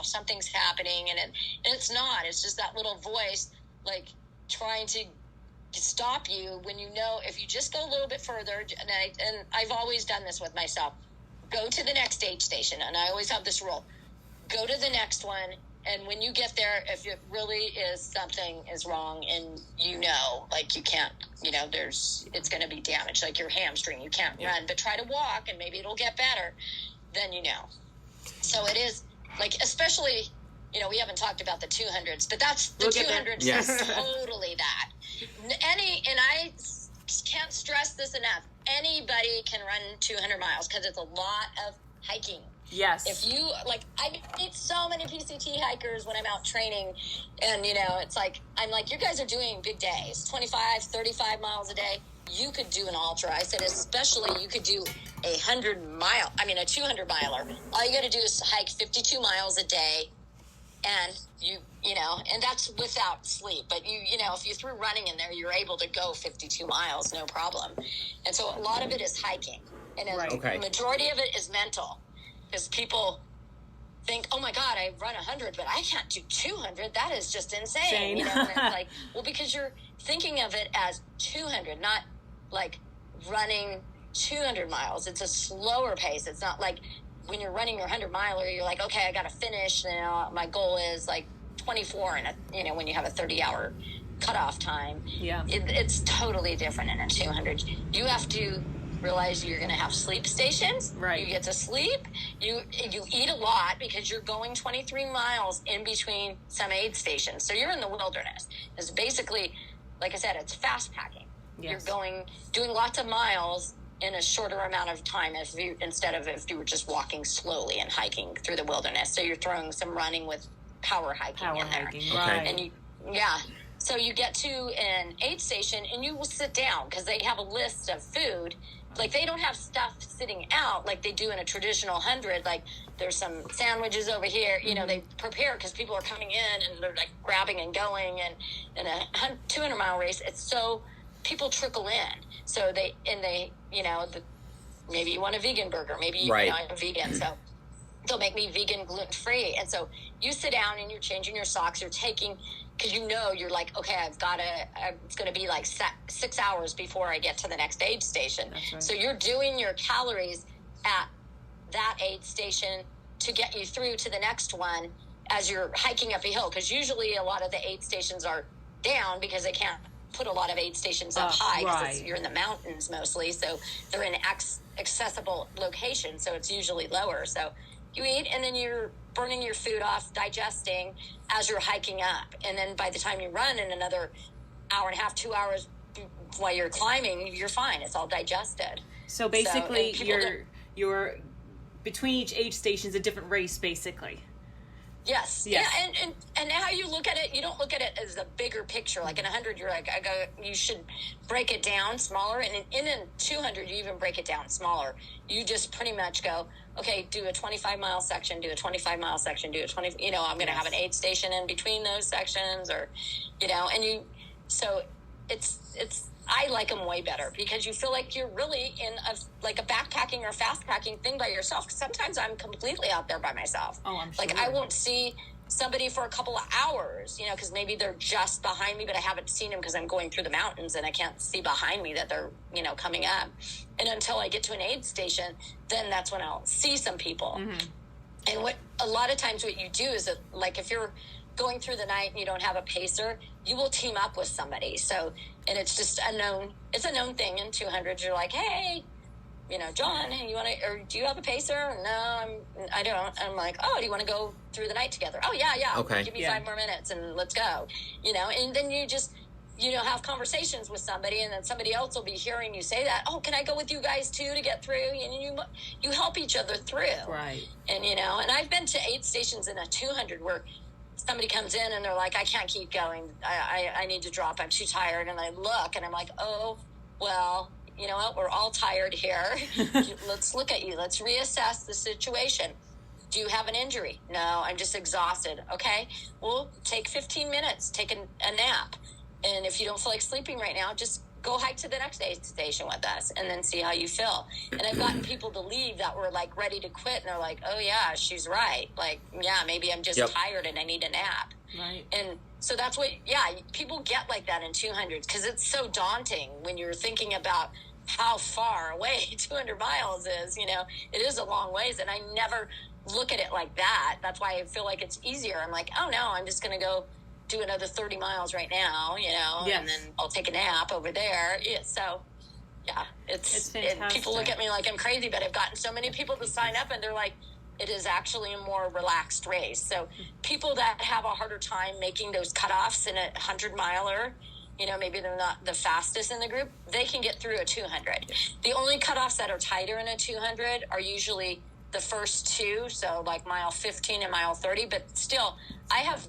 something's happening. And it's not. It's just that little voice, like, trying to stop you when if you just go a little bit further, and I've always done this with myself, go to the next aid station. And I always have this rule, go to the next one. And when you get there, if it really is something is wrong and like you can't, it's going to be damaged, like your hamstring, you can't run, but try to walk and maybe it'll get better, then So it is, like, especially, we haven't talked about the 200s, but that's the 200s is totally that. And I can't stress this enough, anybody can run 200 miles because it's a lot of hiking. Yes. If you, like, I meet so many PCT hikers when I'm out training, and, it's like, I'm like, you guys are doing big days, 25, 35 miles a day. You could do an ultra. I said, especially you could do a 200 miler. All you got to do is hike 52 miles a day, and and that's without sleep. But if you threw running in there, you're able to go 52 miles, no problem. And so a lot of it is hiking, and the majority of it is mental. Because people think, oh my God, I run 100, but I can't do 200. That is just insane. And it's like, well, because you're thinking of it as 200, not like running 200 miles. It's a slower pace. It's not like when you're running your 100 miler, you're like, okay, I got to finish. My goal is like 24, and when you have a 30-hour cutoff time. Yeah, it's totally different in a 200. You have to realize you're going to have sleep stations. Right. You get to sleep. You eat a lot because you're going 23 miles in between some aid stations. So you're in the wilderness. It's basically, like I said, it's fast packing. Yes. You're doing lots of miles in a shorter amount of time instead of if you were just walking slowly and hiking through the wilderness. So you're throwing some running with power hiking in there. Right. And So you get to an aid station and you will sit down because they have a list of food. Like, they don't have stuff sitting out like they do in a traditional 100. Like, there's some sandwiches over here. You know, they prepare because people are coming in and they're like grabbing and going. And in a 200-mile race, it's so people trickle in. So they you know, maybe you want a vegan burger. Maybe you know, I'm vegan, so they'll make me vegan, gluten-free. And so you sit down and you're changing your socks. You're taking, because you know, you're like, okay, it's going to be like 6 hours before I get to the next aid station. Right. So you're doing your calories at that aid station to get you through to the next one as you're hiking up a hill. Because usually a lot of the aid stations are down because they can't put a lot of aid stations up high because you're in the mountains mostly. So they're in accessible locations. So it's usually lower. So you eat and then you're burning your food off, digesting as you're hiking up. And then by the time you run in another hour and a half, 2 hours while you're climbing, you're fine. It's all digested. So basically you're between each aid station is a different race, basically. Yes. Yeah. And how you look at it, you don't look at it as a bigger picture. Like in 100, you're like, you should break it down smaller. And in 200, you even break it down smaller. You just pretty much go, okay, do a 25-mile section, do a 25-mile section, do a 20, you know, I'm going to have an aid station in between those sections, or, you know, so I like them way better because you feel like you're really in a backpacking or fast packing thing by yourself. Sometimes I'm completely out there by myself. Oh, I'm sure. Like, I won't see somebody for a couple of hours, you know, because maybe they're just behind me, but I haven't seen them because I'm going through the mountains and I can't see behind me that they're, you know, coming up. And until I get to an aid station, then that's when I'll see some people. Mm-hmm. And a lot of times what you do is that, like, if you're going through the night and you don't have a pacer, you will team up with somebody. So, and it's just it's a known thing in 200s. You're like, hey, you know, John, you want to, or do you have a pacer? No, I don't. I'm like, oh, do you want to go through the night together? Oh, yeah. Okay. Give me 5 more minutes and let's go. You know, and then you just, you know, have conversations with somebody, and then somebody else will be hearing you say that. Oh, can I go with you guys too to get through? And you help each other through. Right. And, you know, and I've been to aid stations in a 200 where somebody comes in and they're like, I can't keep going. I need to drop. I'm too tired. And I look and I'm like, oh, well, you know what? We're all tired here. Let's look at you. Let's reassess the situation. Do you have an injury? No, I'm just exhausted. Okay, well, take 15 minutes. Take a nap. And if you don't feel like sleeping right now, just go hike to the next aid station with us and then see how you feel. And I've gotten people to leave that were like ready to quit. And they're like, oh yeah, she's right. Like, yeah, maybe I'm just tired and I need a nap. Right. And so that's what, people get like that in 200s because it's so daunting when you're thinking about how far away 200 miles is. You know, it is a long ways. And I never look at it like that. That's why I feel like it's easier. I'm like, oh no, I'm just going to go do another 30 miles right now, you know, and then I'll take a nap over there. Yeah, so, yeah, it's people look at me like I'm crazy, but I've gotten so many people to sign up, and they're like, it is actually a more relaxed race. So people that have a harder time making those cutoffs in a 100-miler, you know, maybe they're not the fastest in the group, they can get through a 200. The only cutoffs that are tighter in a 200 are usually the first two, so like mile 15 and mile 30, but still, I have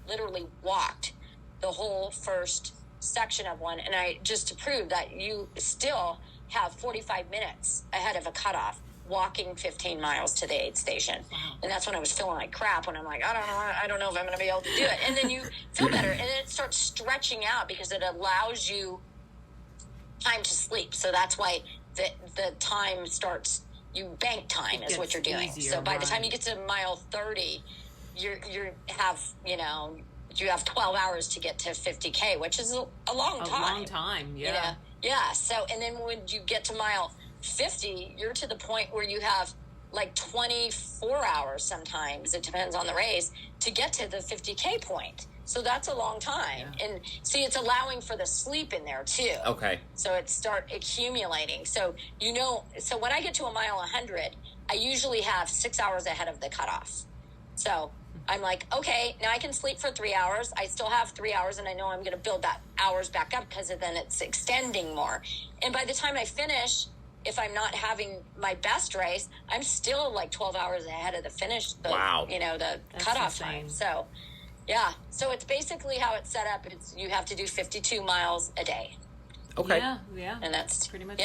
literally walked the whole first section of one, and I just to prove that you still have 45 minutes ahead of a cutoff walking 15 miles to the aid station. Wow. And that's when I was feeling like crap, when I'm like, I don't know if I'm going to be able to do it. And then you feel better, and then it starts stretching out because it allows you time to sleep. So that's why the time starts, you bank time is what you're doing. Easier, so by the time you get to mile 30, you have 12 hours to get to 50K, which is a long time. A long time, yeah. You know? Yeah, so, and then when you get to mile 50, you're to the point where you have like 24 hours sometimes, it depends on the race, to get to the 50K point. So that's a long time. Yeah. And see, it's allowing for the sleep in there too. Okay. So it start accumulating. So, so when I get to a mile 100, I usually have 6 hours ahead of the cutoff. So I'm like, okay, now I can sleep for 3 hours. I still have 3 hours, and I know I'm going to build that hours back up because then it's extending more. And by the time I finish, if I'm not having my best race, I'm still like 12 hours ahead of the finish, the cutoff time. So, Yeah. So it's basically how it's set up. You have to do 52 miles a day. Okay. Yeah. And that's pretty much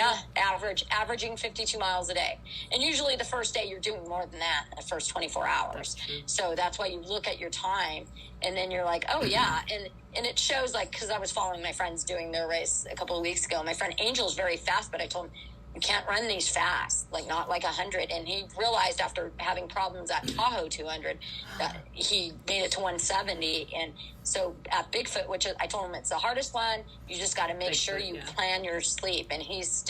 averaging 52 miles a day. And usually the first day you're doing more than that in the first 24 hours. So that's why you look at your time and then you're like, oh yeah. And it shows, like, because I was following my friends doing their race a couple of weeks ago. My friend Angel's very fast, but I told him, you can't run these fast, like not like 100. And he realized after having problems at Tahoe 200 that he made it to 170. And so at Bigfoot, which I told him it's the hardest one, you just got to make sure you plan your sleep. And he's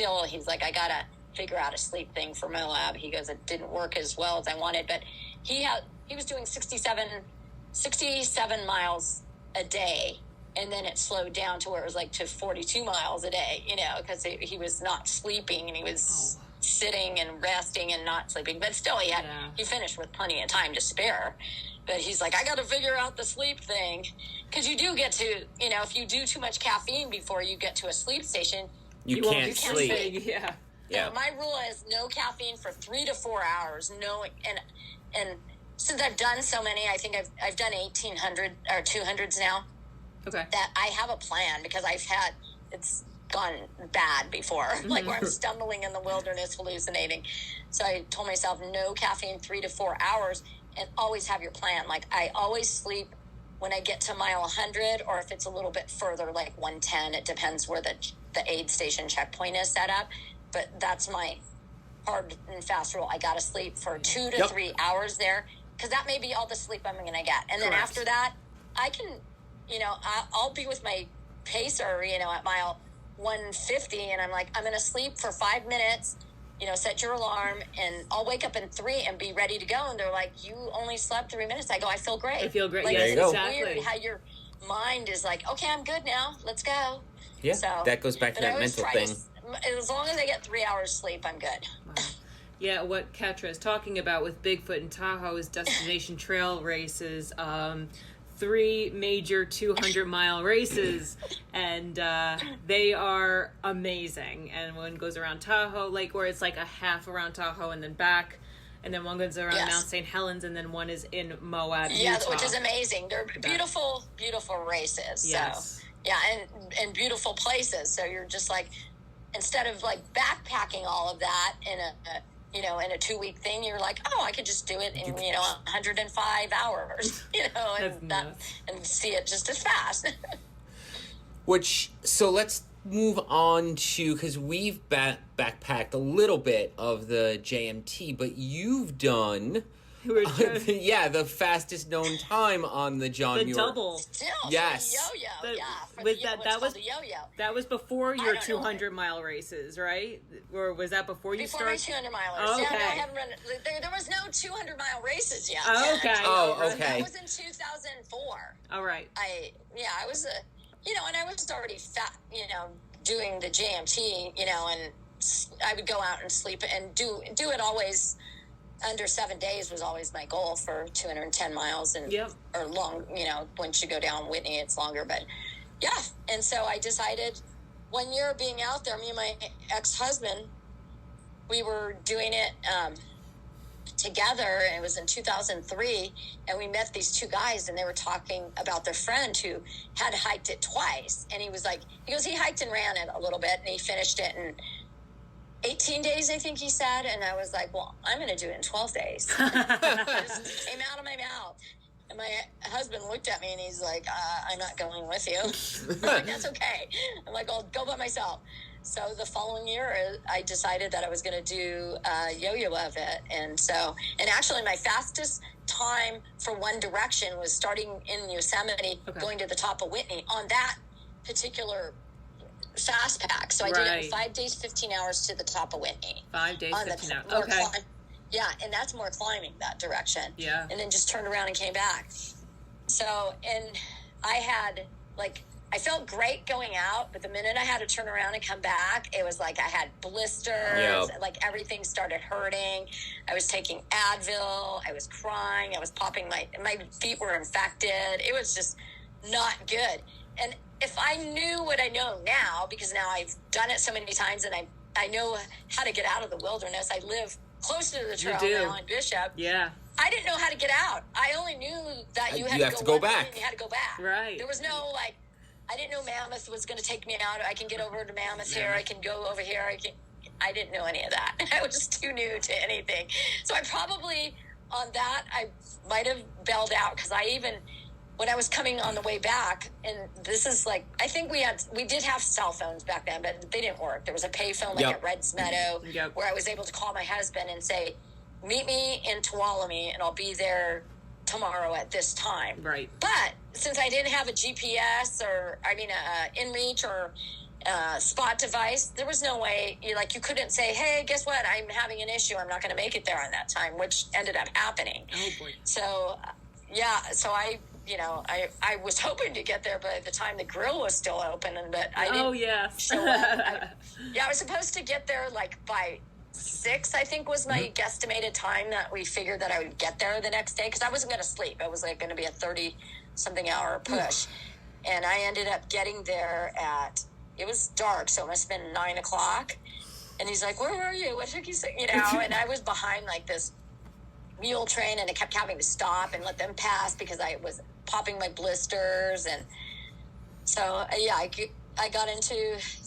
like, I got to figure out a sleep thing for Moab. He goes, it didn't work as well as I wanted, but he was doing 67 miles a day. And then it slowed down to where it was like to 42 miles a day, because he was not sleeping and he was sitting and resting and not sleeping. But still, he finished with plenty of time to spare. But he's like, I got to figure out the sleep thing. Because you do get to, if you do too much caffeine before you get to a sleep station, you can't sleep. Yeah. My rule is no caffeine for 3 to 4 hours. No, and since I've done so many, I think I've done 1,800 or 200s now. Okay. That I have a plan because it's gone bad before, like where I'm stumbling in the wilderness, hallucinating. So I told myself no caffeine 3 to 4 hours and always have your plan. Like I always sleep when I get to mile 100 or if it's a little bit further, like 110. It depends where the aid station checkpoint is set up. But that's my hard and fast rule. I got to sleep for 2 to 3 hours there because that may be all the sleep I'm going to get. And then after that, I can... I'll be with my pacer, at mile 150, and I'm like, I'm going to sleep for 5 minutes, set your alarm, and I'll wake up in 3 and be ready to go. And they're like, you only slept 3 minutes. I go, I feel great. I feel great. Like, it's exactly. Weird how your mind is like, okay, I'm good now. Let's go. Yeah, so, that goes back to that mental thing. As long as I get 3 hours sleep, I'm good. Wow. Yeah, what Catra is talking about with Bigfoot and Tahoe is destination trail races. 3 major 200-mile races, and they are amazing. And one goes around Tahoe Lake, where it's like a half around Tahoe and then back, and then one goes around Mount St. Helens, and then one is in Moab, Utah. Which is amazing. They're beautiful, beautiful races. Yes. So, and beautiful places. So you're just like, instead of like backpacking all of that in a 2-week thing, you're like, oh, I could just do it in, 105 hours, and see it just as fast. So let's move on to, because we've backpacked a little bit of the JMT, but you've done... the fastest known time on the John Muir. The double. Still, yes. That was before your 200-mile races, right? Or was that before you started? Before my 200-milers. Oh, okay. Yeah, no, I haven't run. There was no 200-mile races yet. Oh, okay. That was in 2004. All right. I was and I was already fat, doing the JMT, and I would go out and sleep and do it always. Under 7 days was always my goal for 210 miles or long, once you go down Whitney, it's longer, but And so I decided one year being out there, me and my ex-husband, we were doing it, together, and it was in 2003, and we met these 2 guys, and they were talking about their friend who had hiked it twice. And he goes, he hiked and ran it a little bit, and he finished it in 18 days, I think he said. And I was like, well, I'm going to do it in 12 days. It just came out of my mouth. And my husband looked at me and he's like, I'm not going with you. I'm like, that's okay. I'm like, I'll go by myself. So the following year, I decided that I was going to do yo-yo of it. And actually my fastest time for one direction was starting in Yosemite, going to the top of Whitney on that particular fast pack. So I did it in 5 days, 15 hours to the top of Whitney. 5 days, 15 hours. Okay. And that's more climbing that direction. Yeah. And then just turned around and came back. So, and I had, I felt great going out, but the minute I had to turn around and come back, it was like I had blisters, everything started hurting. I was taking Advil, I was crying, I was popping, my feet were infected. It was just not good. And if I knew what I know now, because now I've done it so many times and I know how to get out of the wilderness. I live close to the trail now in Bishop. Yeah. I didn't know how to get out. I only knew that you had to go back. And you had to go back. Right. There was no, like, I didn't know Mammoth was going to take me out. I can get over to Mammoth here. I can go over here. I didn't know any of that. I was just too new to anything. So I probably, on that, I might have bailed out, because when I was coming on the way back, and this is like, I think we did have cell phones back then, but they didn't work. There was a payphone like at Red's Meadow where I was able to call my husband and say, meet me in Tuolumne and I'll be there tomorrow at this time. Right. But since I didn't have a GPS or, InReach or spot device, there was no way, you couldn't say, hey, guess what? I'm having an issue. I'm not going to make it there on that time, which ended up happening. Oh, boy. So, so I was hoping to get there by the time the grill was still open, but I didn't show up. I was supposed to get there by 6, I think was my guesstimated time that we figured that I would get there the next day, because I wasn't going to sleep. It was going to be a 30-something hour push. And I ended up getting there it was dark, so it must have been 9 o'clock. And he's like, where were you? What took you so, and I was behind this mule train, and I kept having to stop and let them pass because I was popping my blisters. And so, I got into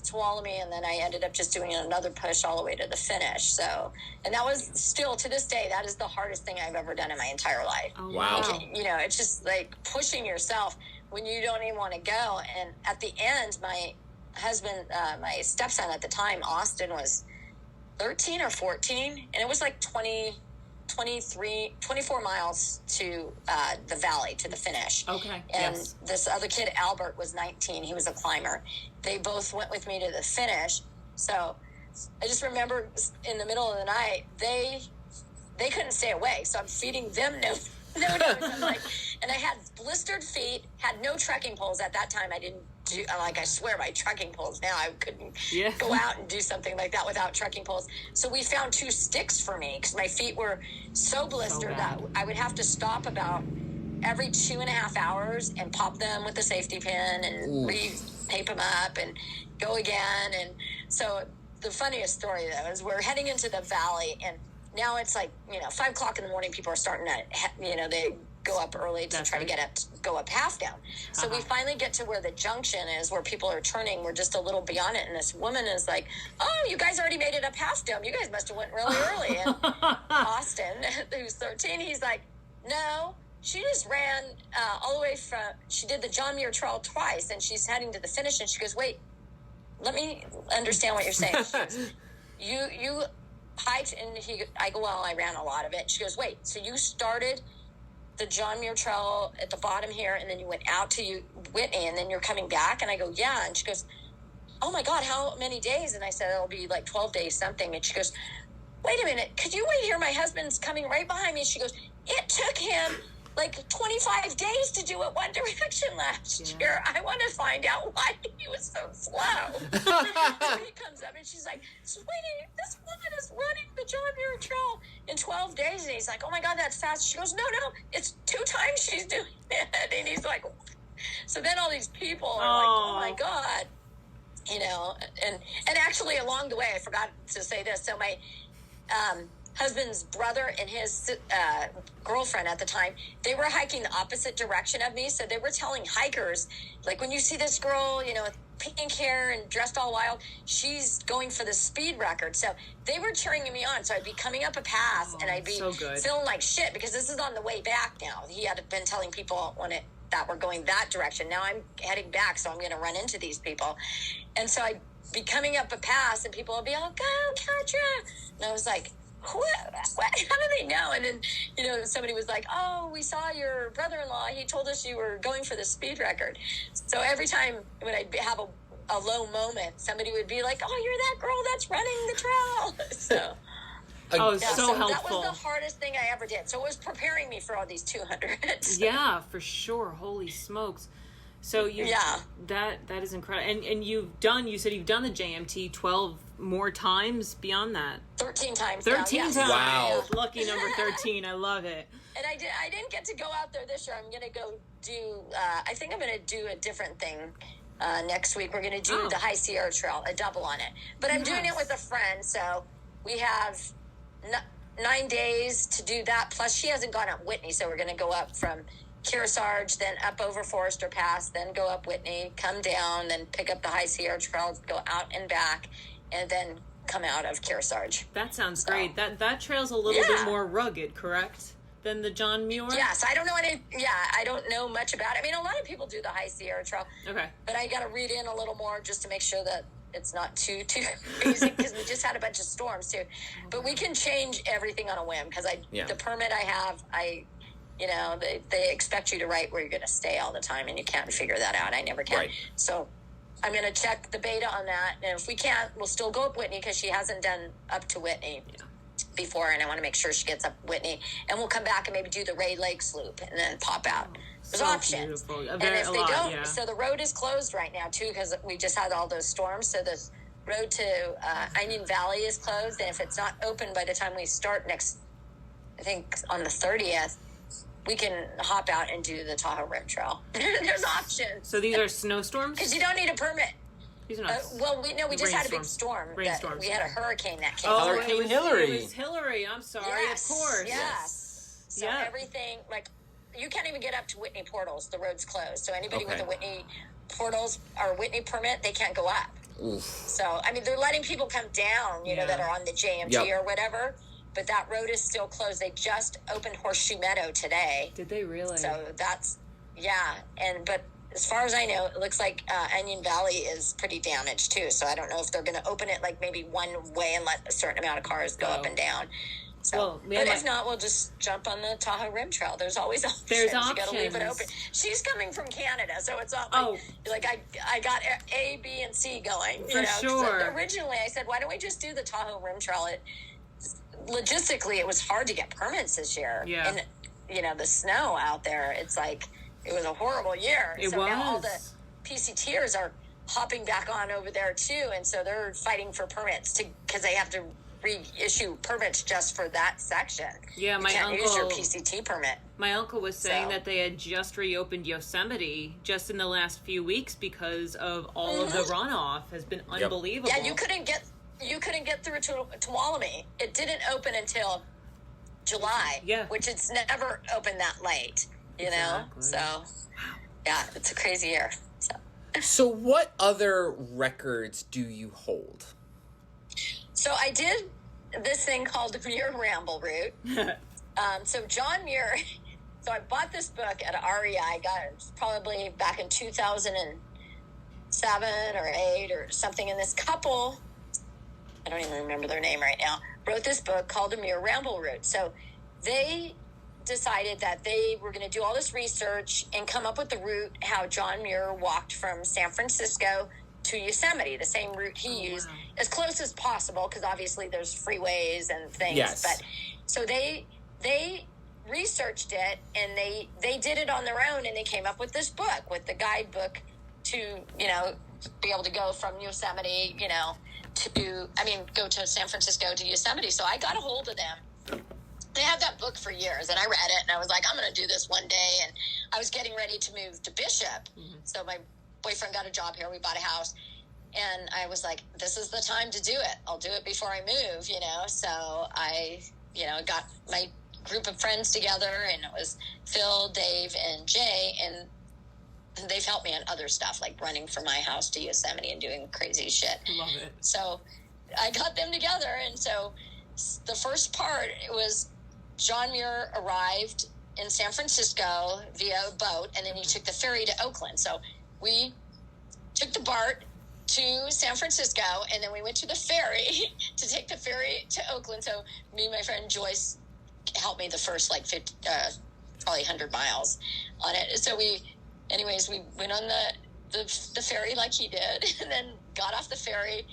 Tuolumne, and then I ended up just doing another push all the way to the finish. So, and that was still, to this day, that is the hardest thing I've ever done in my entire life. Oh, wow. It's just like pushing yourself when you don't even want to go. And at the end, my husband, my stepson at the time, Austin, was 13 or 14, and it was 24 miles to the valley, to the finish. Okay. And this other kid, Albert, was 19. He was a climber. They both went with me to the finish. So I just remember in the middle of the night, they couldn't stay awake. So I'm feeding them no. And I had blistered feet, had no trekking poles at that time. I didn't do, I swear by trekking poles now, I couldn't go out and do something like that without trekking poles. So we found 2 sticks for me, because my feet were so blistered that I would have to stop about every 2.5 hours and pop them with a safety pin and re-tape them up and go again. And so the funniest story, though, is we're heading into the valley, and now it's 5 o'clock in the morning, people are starting to, they go up early to try to go up Half Dome. So we finally get to where the junction is, where people are turning. We're just a little beyond it, and this woman is like, oh, you guys already made it up Half Dome. You guys must have went really early. And Austin, who's 13, he's like, no, she just ran all the way she did the John Muir Trail twice, and she's heading to the finish, and she goes, wait, let me understand what you're saying. She goes, you hiked, and I go, well, I ran a lot of it. She goes, wait, so you started the John Muir Trail at the bottom here, and then you went out to Whitney, and then you're coming back? And I go, yeah. And she goes, oh my God, how many days? And I said, it'll be 12 days something. And she goes, wait a minute, could you wait here? My husband's coming right behind me. She goes, it took him 25 days to do it one direction last year. I want to find out why he was so slow. So he comes up, and she's like, sweetie, this woman is running the John Muir Trail in 12 days. And he's like, oh my God, that's fast. She goes, no, it's 2 times she's doing it. And he's like, so then all these people are like, oh my God. And actually along the way, I forgot to say this. So my husband's brother and his girlfriend at the time, they were hiking the opposite direction of me. So they were telling hikers, when you see this girl, with pink hair and dressed all wild, she's going for the speed record. So they were cheering me on. So I'd be coming up a pass, and I'd be feeling like shit, because this is on the way back now. He had been telling people that were going that direction. Now I'm heading back, so I'm going to run into these people. And so I'd be coming up a pass, and people would be all, go, Catra. And I was like, what? How do they know? And then, somebody was like, oh, we saw your brother-in-law. He told us you were going for the speed record. So every time when I'd have a low moment, somebody would be like, oh, you're that girl that's running the trail. So helpful. That was the hardest thing I ever did. So it was preparing me for all these 200s. Yeah, for sure. Holy smokes. So that is incredible. And you said you've done the JMT 12 more times beyond that. 13 times. 13 times. Wow. Lucky number 13. I love it. And I didn't get to go out there this year. I'm going to go do, I think I'm going to do a different thing next week. We're going to do the High Sierra Trail, a double on it. But I'm doing it with a friend. So we have 9 days to do that. Plus, she hasn't gone up Whitney, so we're going to go up from Kearsarge, then up over Forester Pass, then go up Whitney, come down, then pick up the High Sierra Trail, go out and back, and then come out of Kearsarge. That sounds great. That trail's a little bit more rugged, correct, than the John Muir? Yes, I don't know I don't know much about it. I mean, a lot of people do the High Sierra Trail. Okay. But I got to read in a little more just to make sure that it's not too crazy, because we just had a bunch of storms too. But we can change everything on a whim, because the permit I have, they expect you to write where you're going to stay all the time, and you can't figure that out. I never can. Right. So I'm going to check the beta on that. And if we can't, we'll still go up Whitney, because she hasn't done up to Whitney before, and I want to make sure she gets up Whitney. And we'll come back and maybe do the Ray Lakes loop and then pop out. There's options. Beautiful. And if they don't, so the road is closed right now too, because we just had all those storms. So the road to Onion Valley is closed, and if it's not open by the time we start next, I think on the 30th, we can hop out and do the Tahoe Rim Trail. There's options. So these are snowstorms? Because you don't need a permit. These are not we just had a big storm. Rainstorms. We had a hurricane that came. Hurricane Hillary. It was Hillary. I'm sorry. Yes, of course. Yes. So everything, like, you can't even get up to Whitney Portals. The road's closed. So anybody with a Whitney Portals or Whitney permit, they can't go up. Oof. So, I mean, they're letting people come down, that are on the JMT or whatever. But that road is still closed. They just opened Horseshoe Meadow today. Did they really? So that's, but as far as I know, it looks like Onion Valley is pretty damaged too. So I don't know if they're going to open it like maybe one way and let a certain amount of cars go up and down. So, but if not, we'll just jump on the Tahoe Rim Trail. There's always options. There's options. You got to leave it open. She's coming from Canada, so it's not like I got A, B, and C going. For sure. Originally, I said, why don't we just do the Tahoe Rim Trail? Logistically, it was hard to get permits this year. Yeah. And, the snow out there, it's like, it was a horrible year. Now all the PCTers are hopping back on over there too, and so they're fighting for permits because they have to reissue permits just for that section. Yeah, you can't use your PCT permit. My uncle was saying that they had just reopened Yosemite just in the last few weeks because of all of the runoff. Has been unbelievable. Yeah, you couldn't get through to Tuolumne. It didn't open until July. Yeah, which it's never opened that late. So it's a crazy year. So what other records do you hold? So I did this thing called the Muir Ramble Route. So John Muir, so I bought this book at REI. I got it probably back in 2007 or 8 or something. And this couple, I don't even remember their name right now, wrote this book called the Muir Ramble Route. So they decided that they were going to do all this research and come up with the route how John Muir walked from San Francisco to Yosemite, the same route he used, as close as possible, because obviously there's freeways and things. Yes. But so they researched it, and they did it on their own, and they came up with this book, with the guidebook to, be able to go from Yosemite, go to San Francisco to Yosemite. So I got a hold of them. They had that book for years, and I read it, and I was like, I'm going to do this one day. And I was getting ready to move to Bishop. Mm-hmm. So my boyfriend got a job here. We bought a house. And I was like, this is the time to do it. I'll do it before I move, So I, got my group of friends together, and it was Phil, Dave, and Jay. And they've helped me on other stuff, like running from my house to Yosemite and doing crazy shit. Love it. So I got them together. And so the first part, it was John Muir arrived in San Francisco via boat, and then he took the ferry to Oakland. So we took the BART to San Francisco, and then we went to the ferry to take the ferry to Oakland. So me and my friend Joyce helped me the first, probably 100 miles on it. So we went on the ferry like he did, and then got off the ferry,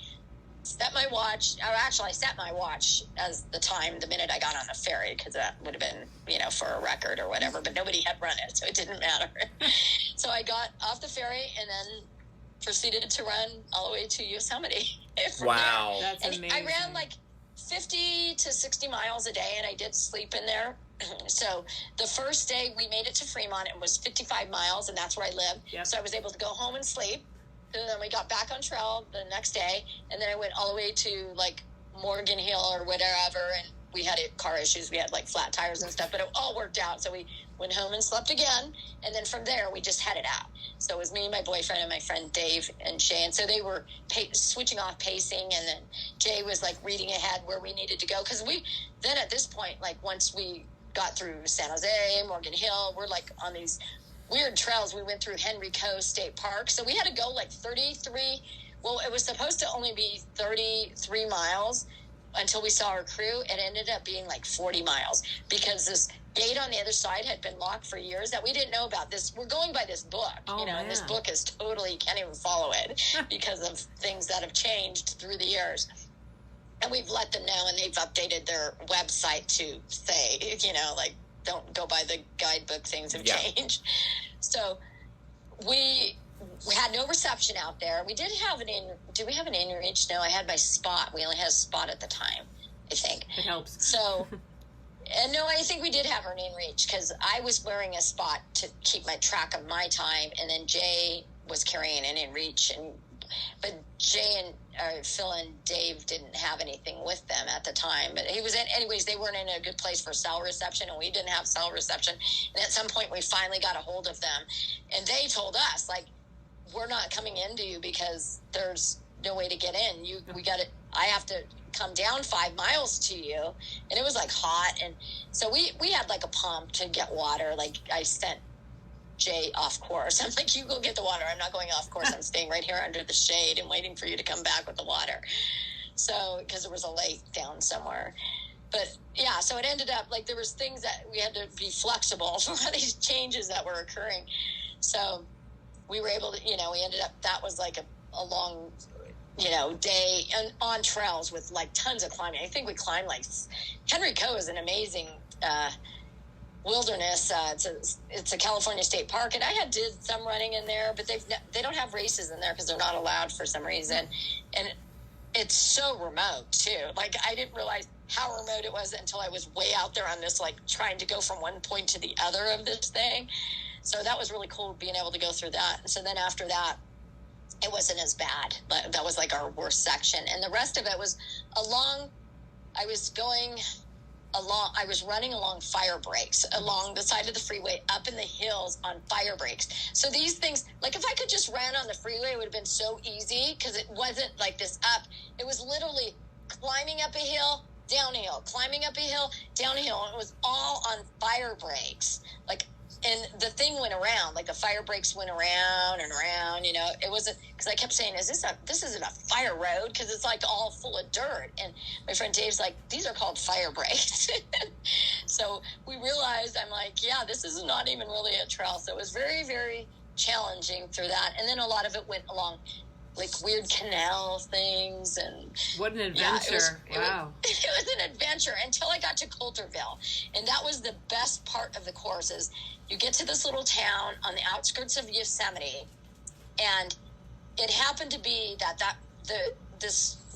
set my watch. I set my watch as the time the minute I got on the ferry, because that would have been, for a record or whatever, but nobody had run it, so it didn't matter. So I got off the ferry and then proceeded to run all the way to Yosemite. Wow. That's amazing. I ran 50 to 60 miles a day, and I did sleep in there. So the first day we made it to Fremont, it was 55 miles, and that's where I live. Yep. So I was able to go home and sleep. And then we got back on trail the next day, and then I went all the way to Morgan Hill or whatever, and we had car issues. We had like flat tires and stuff, but it all worked out. So we went home and slept again. And then from there, we just headed out. So it was me, my boyfriend, and my friend Dave and Shay. And so they were switching off pacing. And then Jay was like reading ahead where we needed to go. Because then at this point, like once we got through San Jose, Morgan Hill, we're like on these weird trails. We went through Henry Coe State Park. So we had to go like 33. Well, it was supposed to only be 33 miles until we saw our crew. It ended up being like 40 miles because this gate on the other side had been locked for years that we didn't know about. This, we're going by this book, and this book is totally, you can't even follow it because of things that have changed through the years. And we've let them know, and they've updated their website to say, like, don't go by the guidebook, things have changed. So we had no reception out there. We did have do we have an in-reach? No, I had my spot. We only had a spot at the time, I think. It helps. So, and no, I think we did have our in-reach because I was wearing a spot to keep my track of my time, and then Jay was carrying an in-reach, but Jay and Phil and Dave didn't have anything with them at the time. But anyways, they weren't in a good place for cell reception, and we didn't have cell reception. And at some point, we finally got a hold of them, and they told us, like, we're not coming into you because there's no way to get in. I have to come down 5 miles to you. And it was like hot. And so we had like a pump to get water. Like I sent Jay off course. I'm like, you go get the water. I'm not going off course. I'm staying right here under the shade and waiting for you to come back with the water. So, because there was a lake down somewhere. But yeah, so it ended up like there was things that we had to be flexible for these changes that were occurring. So we were able to, we ended up, that was like a long, day and on trails with like tons of climbing. I think we climbed like Henry Coe is an amazing wilderness. It's a California state park, and I did some running in there, but they don't have races in there because they're not allowed for some reason. And it's so remote too. Like I didn't realize how remote it was until I was way out there on this, like trying to go from one point to the other of this thing. So that was really cool being able to go through that. So then after that, it wasn't as bad. That was like our worst section. And the rest of it was I was running along fire breaks along the side of the freeway up in the hills on fire breaks. So these things, like if I could just run on the freeway, it would have been so easy because it wasn't like this up. It was literally climbing up a hill, downhill, climbing up a hill, downhill. And it was all on fire breaks. And the thing went around, like the fire breaks went around and around, it wasn't, because I kept saying, this isn't a fire road, because it's like all full of dirt. And my friend Dave's like, these are called fire breaks. So we realized, I'm like, yeah, this is not even really a trail. So it was very, very challenging through that. And then a lot of it went along like weird canal things. And what an adventure. Wow. It was an adventure until I got to Coulterville. And that was the best part of the course is you get to this little town on the outskirts of Yosemite. And it happened to be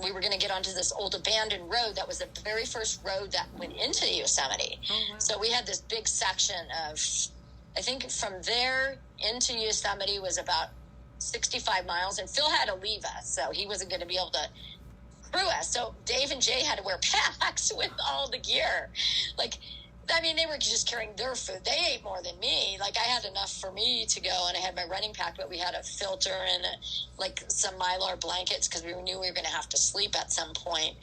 we were going to get onto this old abandoned road that was the very first road that went into Yosemite. Oh, wow. So we had this big section of, I think from there into Yosemite was about 65 miles, and Phil had to leave us, so he wasn't going to be able to crew us. So Dave and Jay had to wear packs with all the gear. They were just carrying their food. They ate more than me. Like, I had enough for me to go, and I had my running pack, but we had a filter and some Mylar blankets because we knew we were going to have to sleep at some point,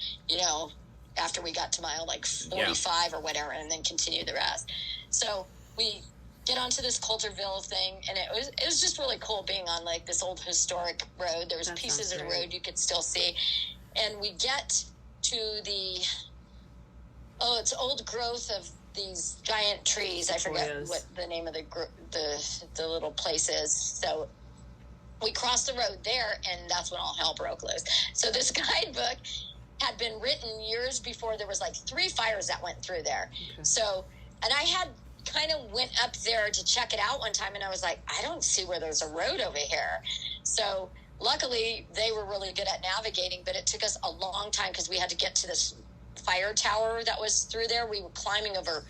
after we got to mile 45 or whatever, and then continue the rest. So we get onto this Coulterville thing, and it was just really cool being on this old historic road. There was pieces of the road you could still see, and we get to it's old growth of these giant trees. I forget what the name of the little place is. So we crossed the road there, and that's when all hell broke loose. So this guidebook had been written years before. There was 3 fires that went through there. Okay. So, and I had kind of went up there to check it out one time, and I was like, I don't see where there's a road over here. So luckily they were really good at navigating, but it took us a long time because we had to get to this fire tower that was through there. We were climbing over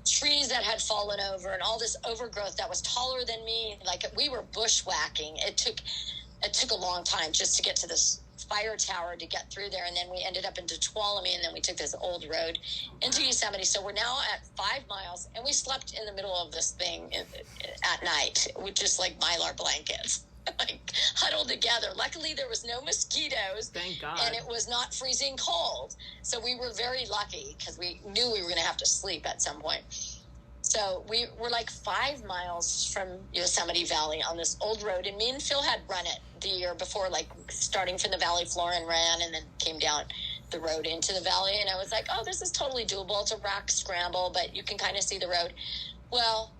trees that had fallen over and all this overgrowth that was taller than me. We were bushwhacking. It took a long time just to get to this fire tower to get through there. And then we ended up into Tuolumne, and then we took this old road into Yosemite. So we're now at 5 miles, and we slept in the middle of this thing at night with just like Mylar blankets. Like huddled together. Luckily, there was no mosquitoes. Thank God. And it was not freezing cold. So we were very lucky because we knew we were going to have to sleep at some point. So we were like 5 miles from Yosemite Valley on this old road. And me and Phil had run it the year before, like starting from the valley floor and ran and then came down the road into the valley. And I was like, oh, this is totally doable. It's a rock scramble, but you can kind of see the road. Well,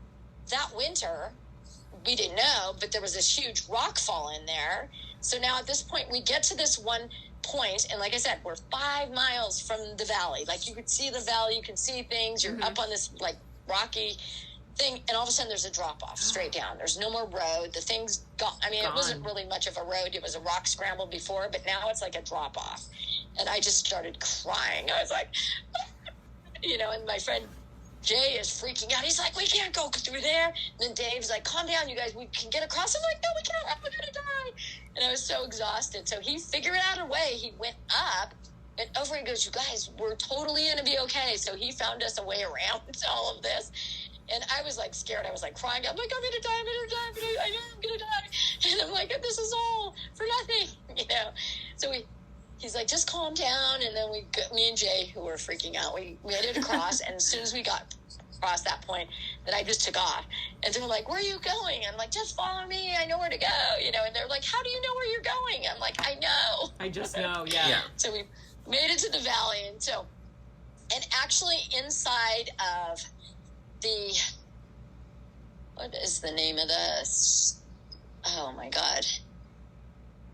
that winter, we didn't know, but there was this huge rock fall in there. So now at this point, we get to this one point, and like I said, we're 5 miles from the valley. Like you could see the valley, you can see things. You're up on this like rocky thing, and all of a sudden there's a drop off straight down. There's no more road. The thing's gone. I mean, it wasn't really much of a road. It was a rock scramble before, but now it's like a drop off. And I just started crying. I was like, and my friend Jay is freaking out. He's like, we can't go through there. And then Dave's like, calm down, you guys. We can get across. I'm like, no, we can't. We're going to die. And I was so exhausted. So he figured out a way. He went up and over. He goes, you guys, we're totally going to be okay. So he found us a way around all of this. And I was like scared. I was like crying. I'm like, I'm going to die. I'm going to die. I know I'm going to die. And I'm like, this is all for nothing, So he's like, just calm down. And then me and Jay, who were freaking out, we made it across. And as soon as we got across that point, then I just took off. And they're like, where are you going? I'm like, just follow me. I know where to go. And they're like, how do you know where you're going? I'm like, I know. I just know. Yeah. So we made it to the valley. And actually inside of what is the name of this? Oh my God.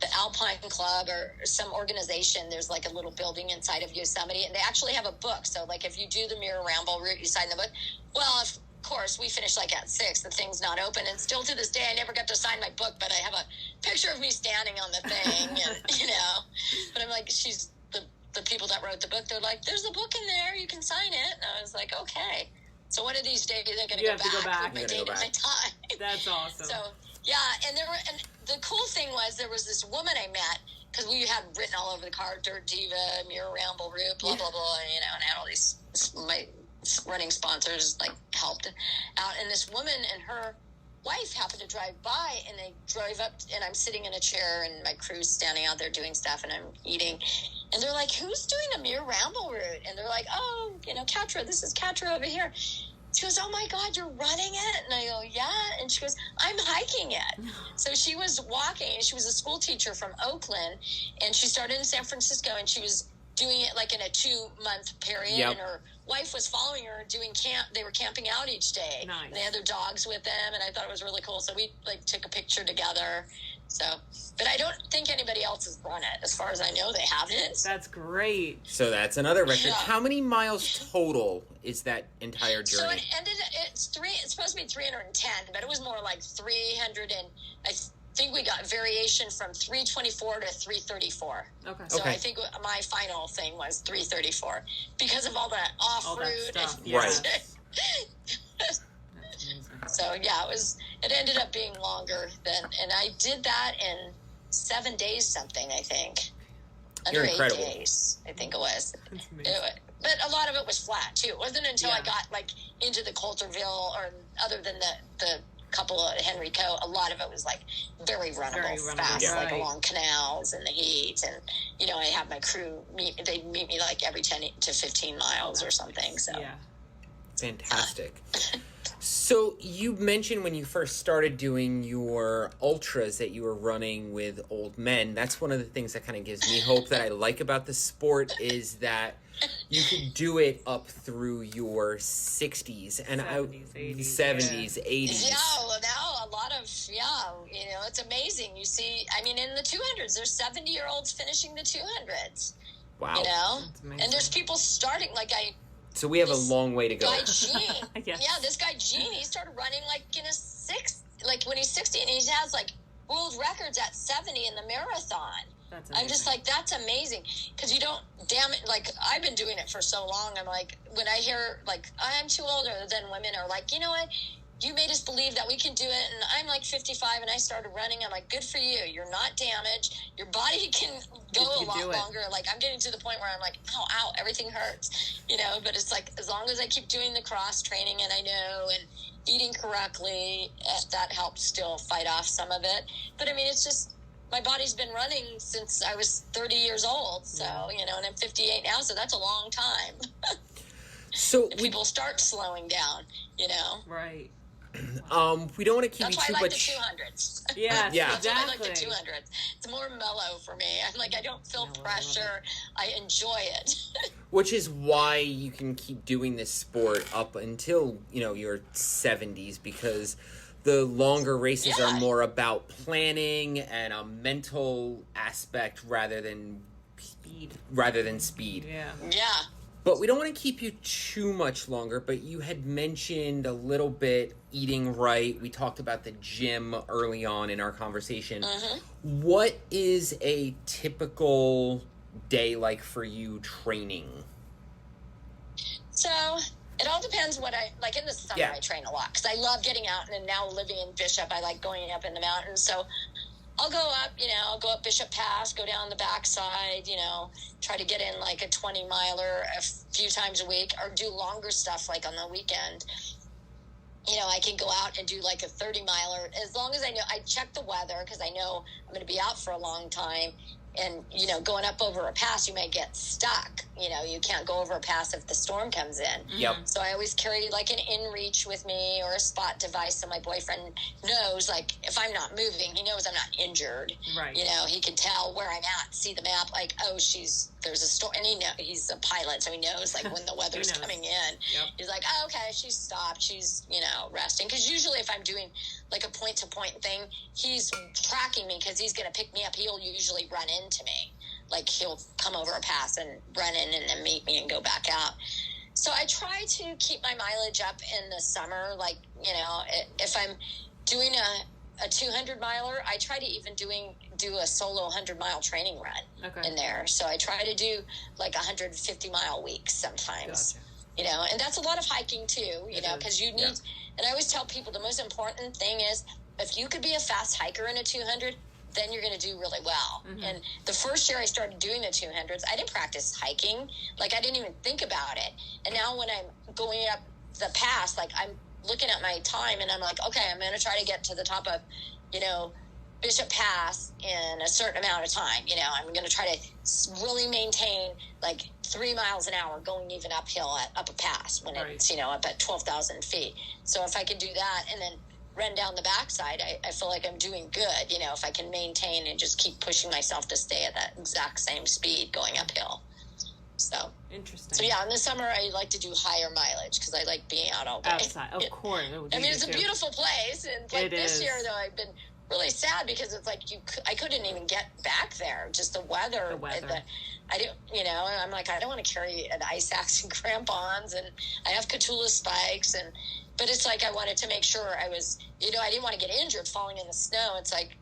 The Alpine Club or some organization, there's like a little building inside of Yosemite, and they actually have a book. So like if you do the Muir Ramble route, you sign the book. Well, of course, we finished like at 6. The thing's not open, and still to this day, I never got to sign my book, but I have a picture of me standing on the thing, and, But I'm like, she's the people that wrote the book. They're like, there's a book in there, you can sign it. And I was like, okay. So one of these days, they're going to go back with my date and my time. That's awesome. So yeah, and the cool thing was there was this woman I met, because we had written all over the car, Dirt Diva, Muir Ramble route, blah blah blah, and I had all these my running sponsors like helped out, and this woman and her wife happened to drive by, and they drove up, and I'm sitting in a chair, and my crew's standing out there doing stuff, and I'm eating, and they're like, who's doing a Muir Ramble route? And they're like, oh, Catra, this is Catra over here. She goes, oh my God, you're running it? And I go, yeah. And she goes, I'm hiking it. So she was walking. She was a school teacher from Oakland, and she started in San Francisco, and she was doing it like in a 2-month period. Yep. And her wife was following her doing camp. They were camping out each day. Nice. And they had their dogs with them, and I thought it was really cool. So we like took a picture together. So, but I don't think anybody else has run it. As far as I know, they haven't. That's great. So that's another record. Yeah. How many miles total is that entire journey? So it's supposed to be 310, but it was more like 300, and I think we got variation from 324 to 334. Okay. So Okay. I think my final thing was 334 because of all that off-route. stuff. And, Right. So yeah, it ended up being longer and I did that in 7 days something, I think. You're Under incredible. 8 days, I think it was. That's amazing. But a lot of it was flat too. It wasn't until I Yeah. got like into the Coulterville, or other than the couple of Henry Coe, a lot of it was like very runnable, fast, yeah. like Right. along canals and the heat. And I had my crew they'd meet me like every 10 to 15 miles or something. So Yeah. Fantastic. So you mentioned when you first started doing your ultras that you were running with old men. That's one of the things that kind of gives me hope that I like about the sport, is that you could do it up through your 60s and 70s, 80s, 70s, 80s. yeah, well, now a lot of it's amazing. You see, I mean, in the 200s, there's 70-year-olds finishing the 200s. Wow. That's amazing. And there's people starting So we have a long way to go. guy Gene. Yes. Yeah, this guy Gene, he started running like in his when he's 60, and he has like world records at 70 in the marathon. That's amazing. I'm just like, that's amazing, because you don't like I've been doing it for so long. I'm like, when I hear like I'm too old, or then women are like, you know what, you made us believe that we can do it. And I'm like 55 and I started running. I'm like, good for you. You're not damaged. Your body can go a lot longer. Like, I'm getting to the point where I'm like, ow, everything hurts, but it's like, as long as I keep doing the cross training and I know, and eating correctly, that helps still fight off some of it. But I mean, it's just, my body's been running since I was 30 years old. So, and I'm 58 now. So that's a long time. So people start slowing down, Right. We don't want to keep That's you why too I like much. the 200s. Yeah, yeah. That's why I like the 200s. It's more mellow for me. I'm like, I don't feel pressure. I enjoy it. Which is why you can keep doing this sport up until, your 70s, because the longer races are more about planning and a mental aspect rather than speed. Yeah. Yeah. But we don't want to keep you too much longer, but you had mentioned a little bit eating right. We talked about the gym early on in our conversation. Mm-hmm. What is a typical day like for you training? So it all depends what like in the summer I train a lot because I love getting out, and now living in Bishop, I like going up in the mountains. So I'll go up, I'll go up Bishop Pass, go down the backside, try to get in like a 20-miler a few times a week, or do longer stuff like on the weekend. I can go out and do like a 30-miler as long as I know. I check the weather because I know I'm going to be out for a long time. And, going up over a pass, you may get stuck. You can't go over a pass if the storm comes in. Yep. So I always carry like an inReach with me or a spot device so my boyfriend knows, like, if I'm not moving, he knows I'm not injured. Right. He can tell where I'm at, see the map, like, there's a storm. And he's a pilot, so he knows, like, when the weather's coming in. Yep. He's like, oh, okay, she's stopped. She's, resting. Because usually if I'm doing like a point-to-point thing, he's tracking me because he's going to pick me up. He'll usually run into me. Like, he'll come over a pass and run in and then meet me and go back out. So I try to keep my mileage up in the summer. Like, if I'm doing a 200-miler, I try to even do a solo 100-mile training run in there. So I try to do like 150-mile weeks sometimes. Gotcha. And that's a lot of hiking too, because you need, and I always tell people the most important thing is if you could be a fast hiker in a 200, then you're going to do really well. Mm-hmm. And the first year I started doing the 200s, I didn't practice hiking. Like, I didn't even think about it. And now when I'm going up the pass, like, I'm looking at my time and I'm like, okay, I'm going to try to get to the top of, Bishop Pass in a certain amount of time. I'm going to try to really maintain like 3 miles an hour going even uphill up a pass when it's, up at 12,000 feet. So if I can do that and then run down the backside, I feel like I'm doing good, if I can maintain and just keep pushing myself to stay at that exact same speed going uphill. So interesting. So in the summer I like to do higher mileage because I like being out all day. Outside, of course. I mean, it's a beautiful place, and like this year though, I've been really sad because it's like I couldn't even get back there. Just the weather. I didn't, I'm like, I don't want to carry an ice axe and crampons, and I have Catula spikes, but it's like I wanted to make sure I was, I didn't want to get injured falling in the snow. It's like,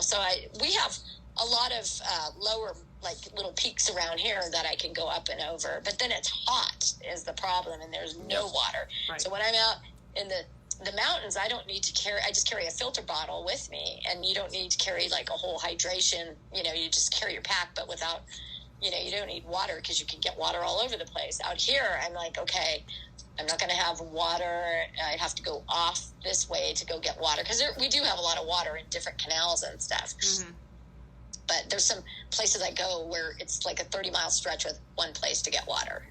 so we have a lot of lower, like, little peaks around here that I can go up and over, but then it's hot is the problem, and there's no water. Right. So when I'm out in the mountains, I don't need to carry, I just carry a filter bottle with me, and you don't need to carry like a whole hydration, you just carry your pack, but without, you don't need water because you can get water all over the place. Out here, I'm like, okay, I'm not going to have water. I have to go off this way to go get water because we do have a lot of water in different canals and stuff. Mm-hmm. But there's some places I go where it's like a 30-mile stretch with one place to get water.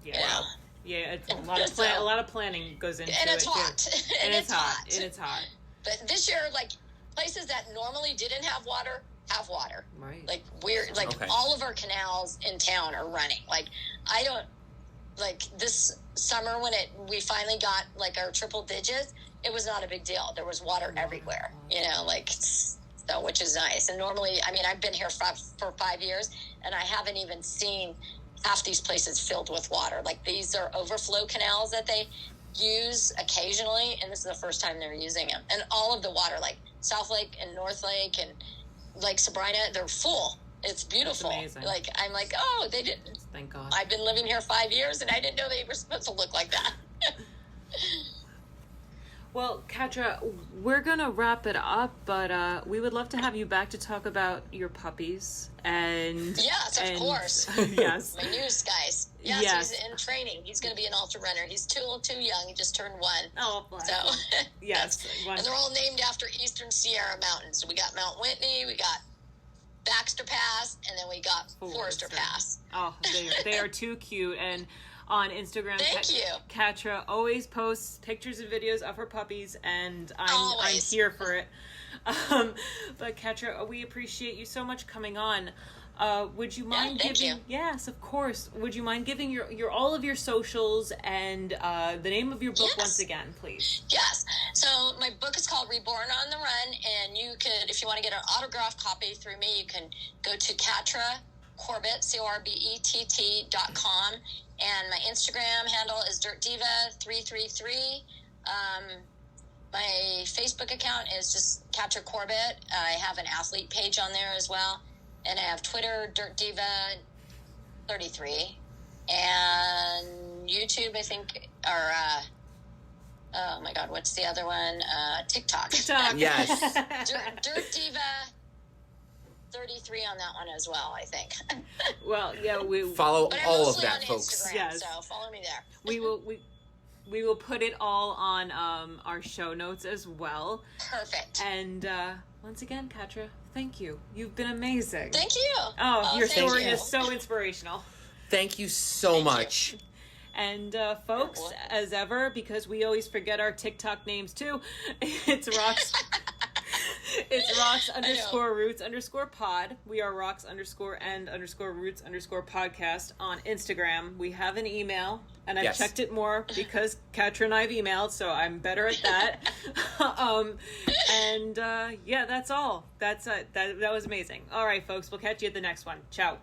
Yeah. Yeah, it's a lot of planning goes into it. And it's hot. And it's hot. And it's hot. But this year, like, places that normally didn't have water have water. Right. Like, all of our canals in town are running. Like, I don't, like, this summer when we finally got, like, our triple digits, it was not a big deal. There was water everywhere, so, which is nice. And normally, I mean, I've been here for 5 years, and I haven't even seen half these places filled with water. Like, these are overflow canals that they use occasionally, and this is the first time they're using them. And all of the water, like South Lake and North Lake and Lake Sabrina, they're full. It's beautiful. That's amazing. Like, I'm like, oh, they didn't. Thank God. I've been living here 5 years, and I didn't know they were supposed to look like that. Well, Catra, we're going to wrap it up, but we would love to have you back to talk about your puppies. And yes, of course. Yes. My newest guys. Yes, he's in training. He's going to be an ultrarunner. He's too young. He just turned 1. Oh, bless so him. Yes. And they're all named after Eastern Sierra Mountains. So we got Mount Whitney, we got Baxter Pass, and then we got Forester Pass. Oh, they are too cute. And on Instagram, Thank you. Catra always posts pictures and videos of her puppies, and I'm here for it. But Catra, we appreciate you so much coming on. Would you mind giving? You. Yes, of course. Would you mind giving your all of your socials and the name of your book once again, please? Yes. So my book is called Reborn on the Run, and you could, if you want to get an autographed copy through me, you can go to Catra Corbett, CORBETT.com, and my Instagram handle is DirtDiva333. My Facebook account is just Catra Corbett. I have an athlete page on there as well. And I have Twitter, DirtDiva33. And YouTube, I think, or, oh my God, what's the other one? TikTok. Yes. DirtDiva33 on that one as well, I think. Well, yeah, we follow all of that, folks. Instagram, yes. So follow me there. We will put it all on our show notes as well. Perfect. And once again, Catra, thank you. You've been amazing. Thank you. Oh, your story is so inspirational. Thank you so much. You. And folks, as ever, because we always forget our TikTok names too, it's Rocks. It's Rocks_Roots_pod. We are Rocks_and_Roots_podcast on Instagram. We have an email, and I've checked it more because Catra and I've emailed, so I'm better at that. Yeah, that's all. That's it. That was amazing. All right, folks, we'll catch you at the next one. Ciao.